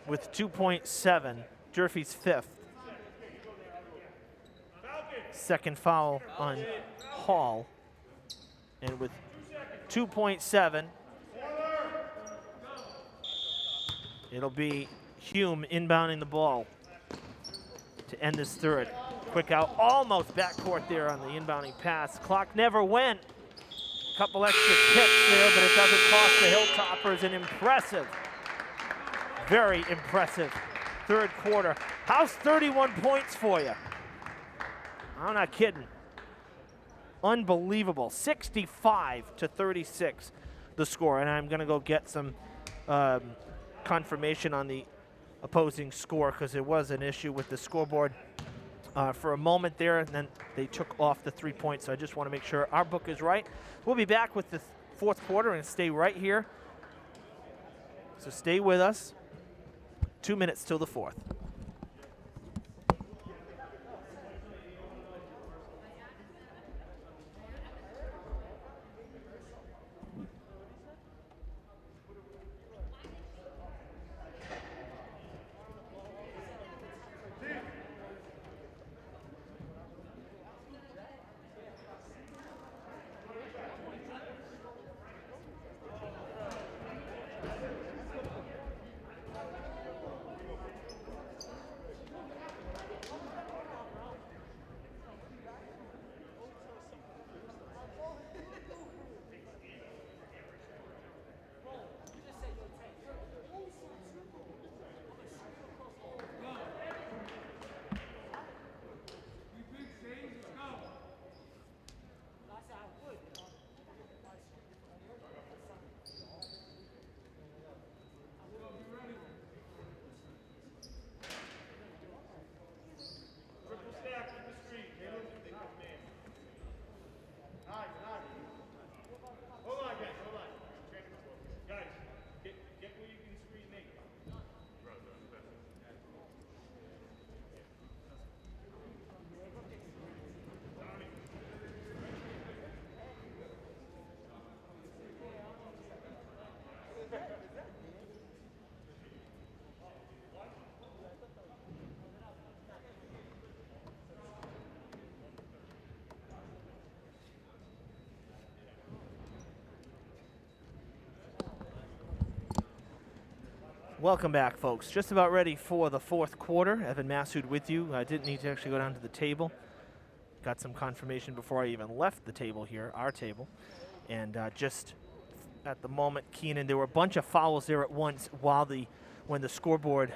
With 2.7. Durfee's 5th. Second foul on Hall. And with 2.7, it'll be Hume inbounding the ball to end this third. Quick out, almost backcourt there on the inbounding pass. Clock never went. Couple extra kicks there, but it doesn't cost the Hilltoppers an impressive, very impressive third quarter. How's 31 points for you? I'm not kidding. Unbelievable. 65-36 the score, and I'm going to go get some confirmation on the opposing score because there was an issue with the scoreboard for a moment there, and then they took off the 3 points, so I just want to make sure our book is right. We'll be back with the fourth quarter and stay right here. So stay with us. 2 minutes till the fourth. Welcome back, folks. Just about ready for the fourth quarter. Evan Massoud with you. I didn't need to actually go down to the table. Got some confirmation before I even left the table here, our table. And just at the moment, Keenan, there were a bunch of fouls there at once when the scoreboard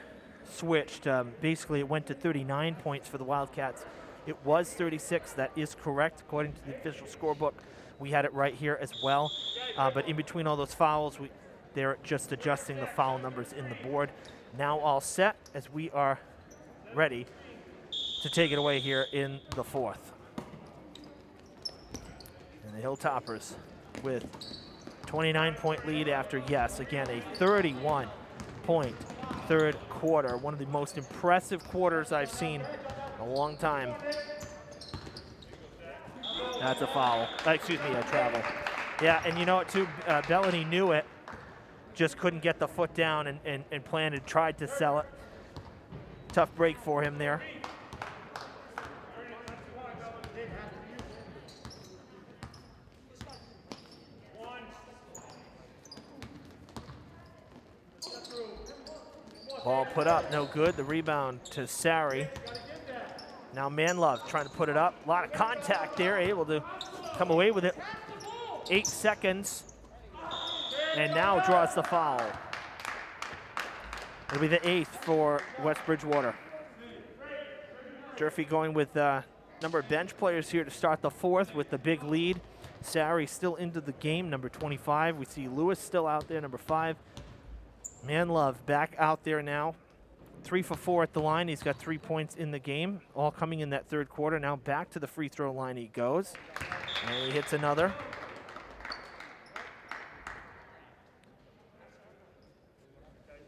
switched. Basically, it went to 39 points for the Wildcats. It was 36. That is correct, according to the official scorebook. We had it right here as well. But in between all those fouls, they're just adjusting the foul numbers in the board. Now all set as we are ready to take it away here in the fourth. And the Hilltoppers with 29-point lead after, yes, again, a 31-point third quarter. One of the most impressive quarters I've seen in a long time. That's a foul. Excuse me, a travel. Yeah, and you know what, too? Bellany knew it. Just couldn't get the foot down and planted, tried to sell it. Tough break for him there. Ball put up, no good. The rebound to Sari. Now Manlove trying to put it up. A lot of contact there, able to come away with it. 8 seconds. And now draws the foul. It'll be the 8th for West Bridgewater. Durfee going with a number of bench players here to start the fourth with the big lead. Sari still into the game, number 25. We see Lewis still out there, number 5. Manlove back out there now. 3 for 4 at the line. He's got 3 points in the game, all coming in that third quarter. Now back to the free throw line he goes. And he hits another.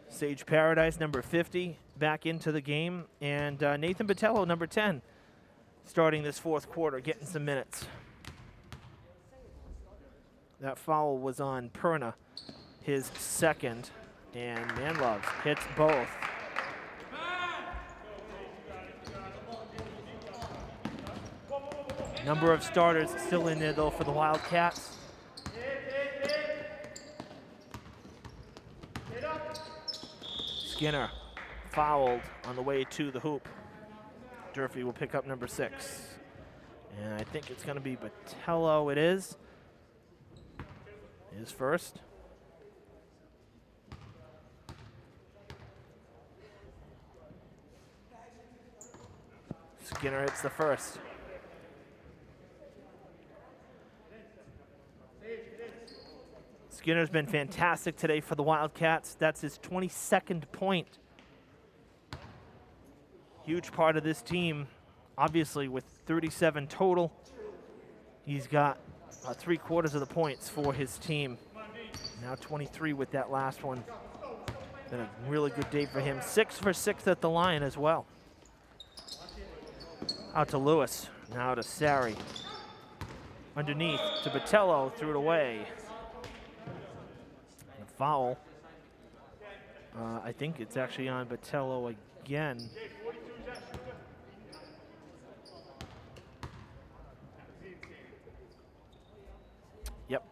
Sage Paradise, number 50, back into the game. And Nathan Botello, number 10, starting this fourth quarter, getting some minutes. That foul was on Perna, his second. And Manlove hits both. Number of starters still in there, though, for the Wildcats. Skinner fouled on the way to the hoop. Durfee will pick up number 6. And I think it's going to be Botello. It is. His first. Skinner hits the first. Skinner's been fantastic today for the Wildcats. That's his 22nd point. Huge part of this team, obviously, with 37 total. He's got 3/4 of the points for his team. Now 23 with that last one. Been a really good day for him. 6 for 6 at the line as well. Out to Lewis, now to Sari. Underneath to Botello, threw it away. And a foul. I think it's actually on Botello again. Yep.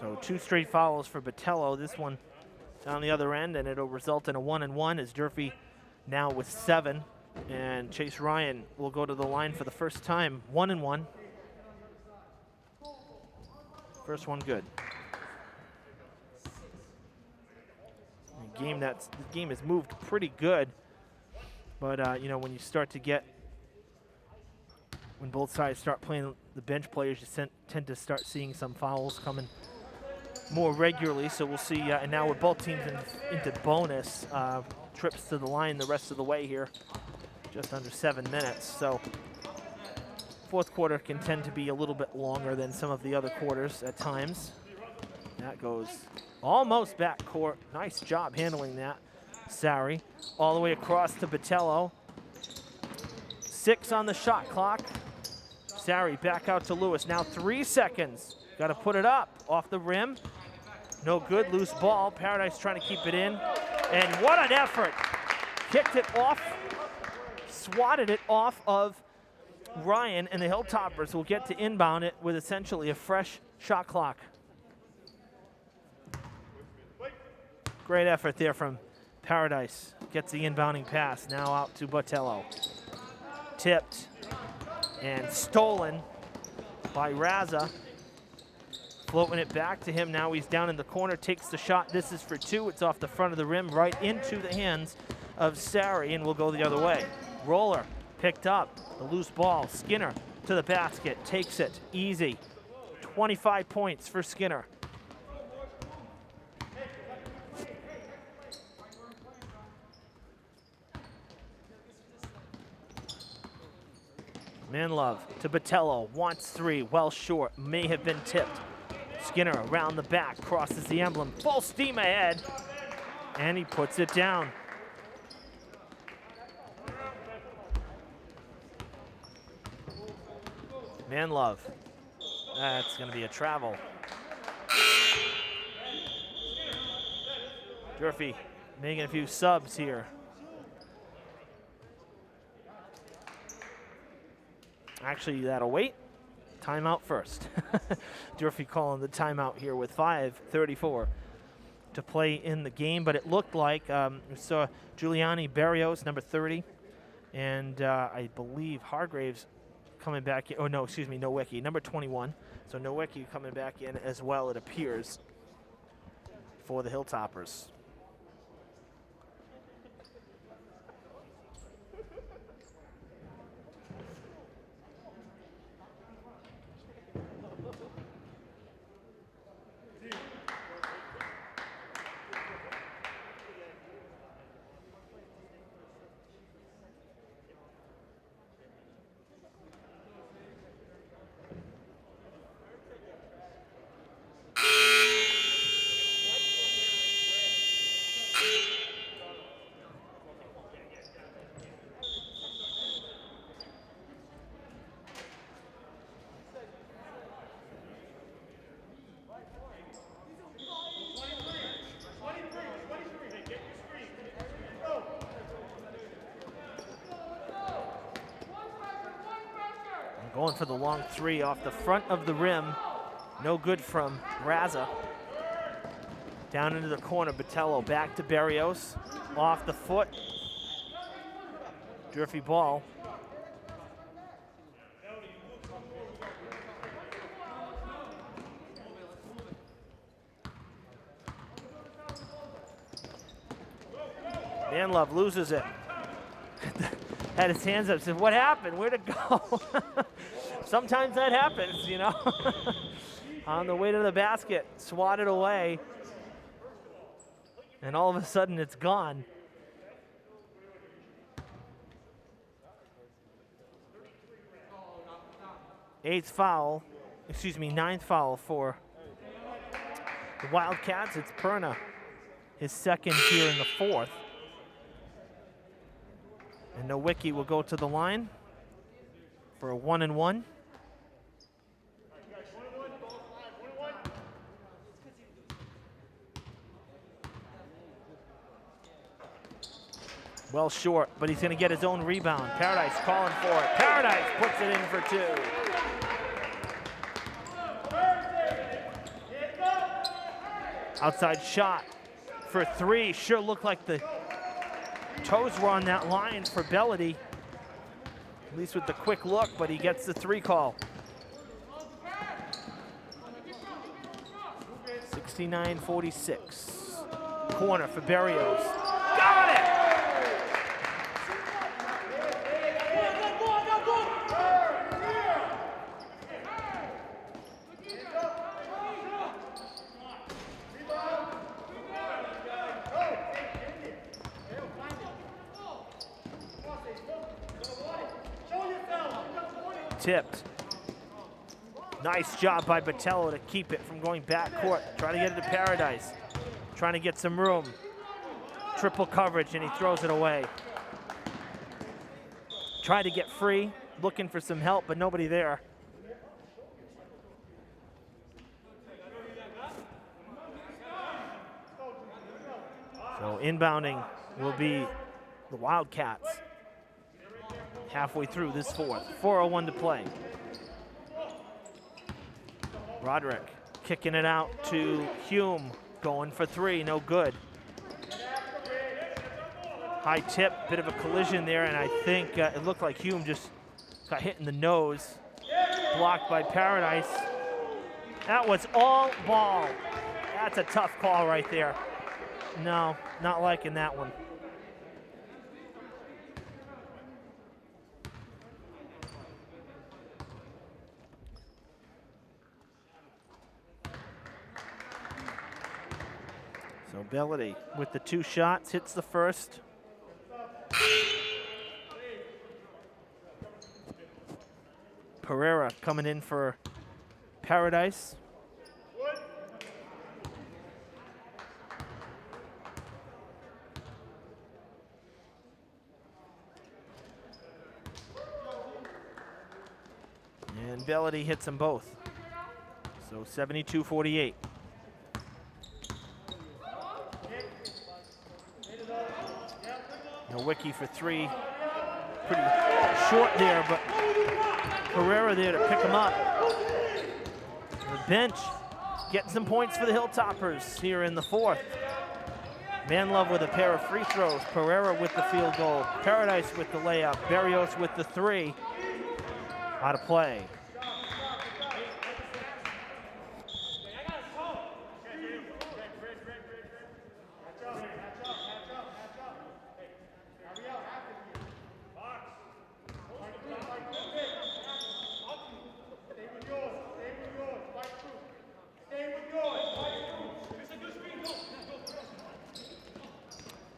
So 2 straight fouls for Botello. This one down the other end, and it'll result in a 1-and-1 as Durfee now with 7. And Chase Ryan will go to the line for the first time. 1-and-1. First one good. The game has moved pretty good, but you know, when you start to get, when both sides start playing the bench players, you tend to start seeing some fouls coming more regularly. So we'll see. And now with both teams into bonus trips to the line the rest of the way here, just under 7 minutes. So fourth quarter can tend to be a little bit longer than some of the other quarters at times. That goes almost backcourt. Nice job handling that, Sari. All the way across to Botello. 6 on the shot clock. Sari back out to Lewis. Now 3 seconds. Got to put it up off the rim. No good, loose ball. Paradise trying to keep it in. And what an effort. Kicked it off, swatted it off of Ryan, and the Hilltoppers will get to inbound it with essentially a fresh shot clock. Great effort there from Paradise. Gets the inbounding pass, now out to Botello. Tipped and stolen by Raza. Floating it back to him, now he's down in the corner, takes the shot. This is for 2, it's off the front of the rim, right into the hands of Sari, and will go the other way. Roller picked up, the loose ball. Skinner to the basket, takes it, easy. 25 points for Skinner. Manlove to Botello, wants 3, well short, may have been tipped. Skinner around the back, crosses the emblem, full steam ahead, and he puts it down. Manlove, that's gonna be a travel. Durfee making a few subs here. Actually, that'll wait. Timeout first. Durfee calling the timeout here with 5:34 to play in the game, but it looked like we saw Giuliani Barrios, number 30, and I believe Hargraves coming back in. Oh, no, excuse me, Nowicki, number 21. So Nowicki coming back in as well, it appears, for the Hilltoppers. Going for the long three off the front of the rim. No good from Raza. Down into the corner, Botello back to Berrios. Off the foot. Durfee ball. Manlove loses it. Had his hands up, said, what happened? Where'd it go? Sometimes that happens, you know. On the way to the basket, swatted away. And all of a sudden it's gone. Ninth foul for the Wildcats. It's Perna, his second here in the fourth. And Nowicki will go to the line for a 1-and-1. Well short, but he's going to get his own rebound. Paradise calling for it. Paradise puts it in for two. Outside shot for three. Sure looked like the toes were on that line for Bellady, at least with the quick look, but he gets the three call. 69-46. Corner for Berrios. Got it! Tipped. Nice job by Botello to keep it from going backcourt. Trying to get it to Paradise. Trying to get some room. Triple coverage, and he throws it away. Tried to get free, looking for some help, but nobody there. So inbounding will be the Wildcats. Halfway through this fourth. 4:01 to play. Roderick kicking it out to Hume. Going for three, no good. High tip, bit of a collision there, and I think it looked like Hume just got hit in the nose. Blocked by Paradise. That was all ball. That's a tough call right there. No, not liking that one. So Bellady with the two shots, hits the first. Pereira coming in for Paradise. And Bellady hits them both. So 72-48. Nowicki for three. Pretty short there, but Pereira there to pick him up. The bench getting some points for the Hilltoppers here in the fourth. Manlove with a pair of free throws. Pereira with the field goal. Paradise with the layup. Berrios with the three. Out of play.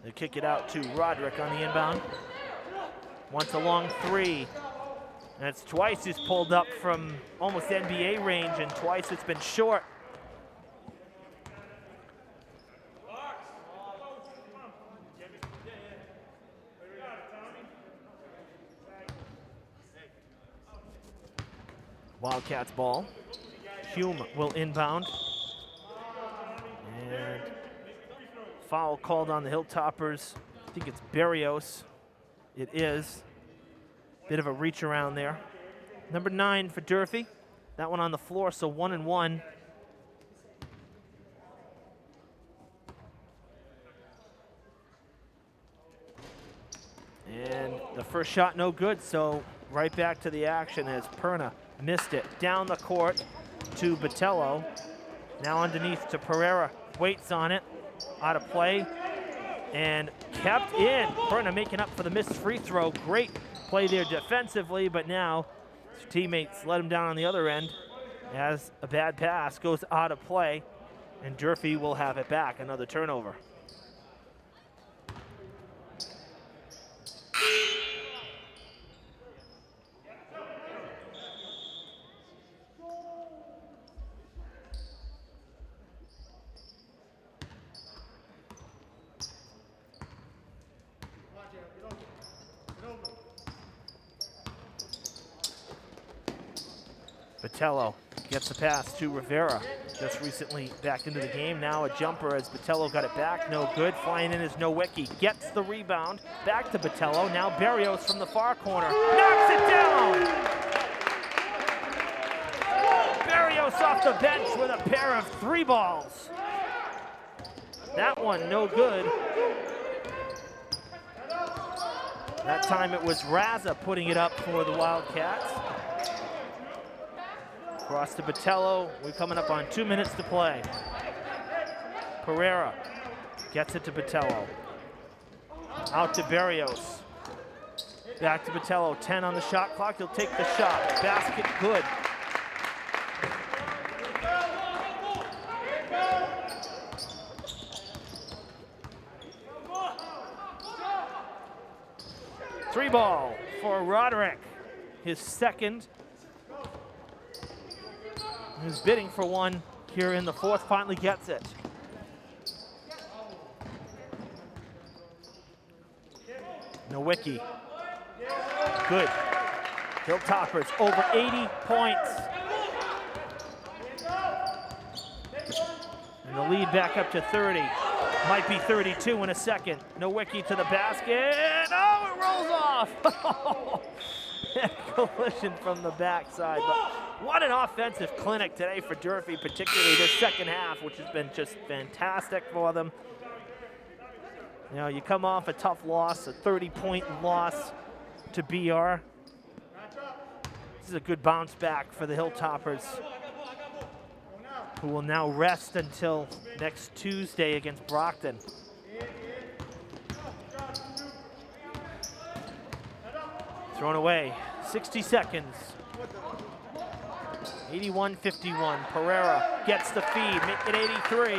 They kick it out to Roderick on the inbound. Wants a long three. And it's twice he's pulled up from almost NBA range, and twice it's been short. Wildcats ball. Hume will inbound. And foul called on the Hilltoppers. I think it's Berrios. It is. Bit of a reach around there. Number 9 for Durfee. That one on the floor, so 1-1. And the first shot no good, so right back to the action as Perna missed it. Down the court to Botello. Now underneath to Pereira. Waits on it. Out of play. And kept in. Perna making up for the missed free throw. Great play there defensively, but now his teammates let him down on the other end as a bad pass goes out of play, and Durfee will have it back. Another turnover. Botello gets the pass to Rivera. Just recently back into the game. Now a jumper as Botello got it back. No good. Flying in is Nowicki. Gets the rebound. Back to Botello. Now Berrios from the far corner. Knocks it down! Berrios off the bench with a pair of 3 balls. That one no good. That time it was Raza putting it up for the Wildcats. Cross to Botello. We're coming up on 2 minutes to play. Pereira gets it to Botello. Out to Berrios. Back to Botello. 10 on the shot clock. He'll take the shot. Basket good. Three ball for Roderick. His second. He's bidding for one here in the fourth, finally gets it. Nowicki. Good. Hilltoppers over 80 points. And the lead back up to 30. Might be 32 in a second. Nowicki to the basket. Oh, it rolls off. Collision from the backside. But what an offensive clinic today for Durfee, particularly this second half, which has been just fantastic for them. You know, you come off a tough loss, a 30-point loss to BR. This is a good bounce back for the Hilltoppers, who will now rest until next Tuesday against Brockton. Thrown away, 60 seconds. 81-51, Pereira gets the feed, make it 83.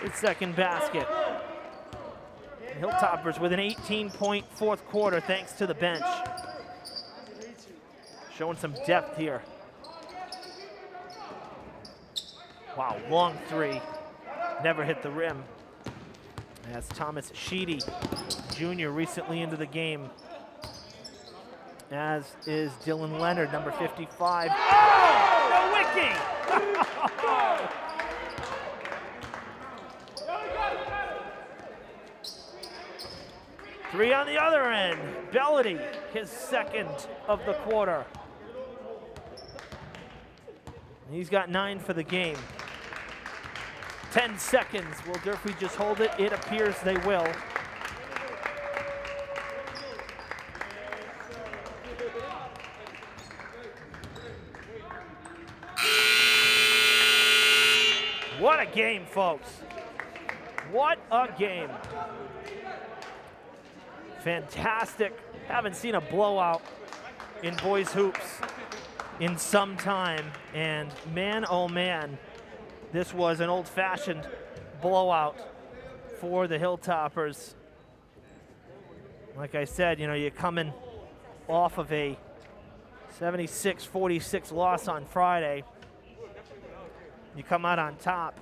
His second basket. Hilltoppers with an 18-point fourth quarter thanks to the bench. Showing some depth here. Wow, long three, never hit the rim. As Thomas Sheedy Jr. recently into the game, as is Dylan Leonard, number 55. Oh, Nowicki! Three on the other end. Bellady, his second of the quarter. And he's got 9 for the game. 10 seconds. Will Durfee just hold it? It appears they will. What a game, folks. What a game. Fantastic. Haven't seen a blowout in boys hoops in some time. And man, oh man, this was an old-fashioned blowout for the Hilltoppers. Like I said, you know, you're coming off of a 76-46 loss on Friday. You come out on top,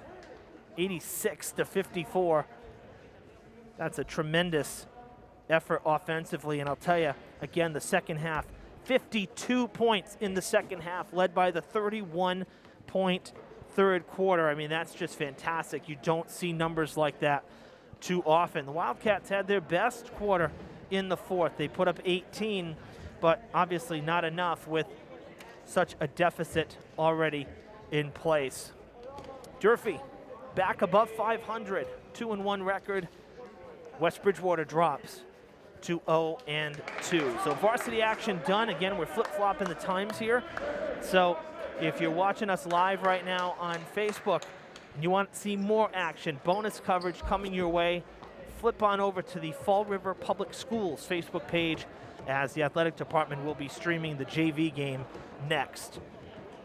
86-54. That's a tremendous effort offensively, and I'll tell you, again, the second half, 52 points in the second half, led by the 31-point third quarter. I mean, that's just fantastic. You don't see numbers like that too often. The Wildcats had their best quarter in the fourth. They put up 18, but obviously not enough with such a deficit already in place. Durfee back above 500, 2-1 record. West Bridgewater drops to 0-2. So varsity action done. Again, we're flip-flopping the times here. So if you're watching us live right now on Facebook and you want to see more action, bonus coverage coming your way, flip on over to the Fall River Public Schools Facebook page, as the athletic department will be streaming the JV game next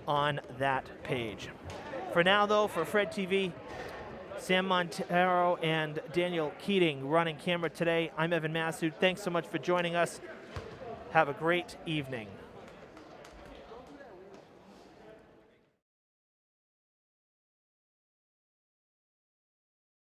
on that page. For now, though, for Fred TV, Sam Montero and Daniel Keating running camera today. I'm Evan Massoud. Thanks so much for joining us. Have a great evening.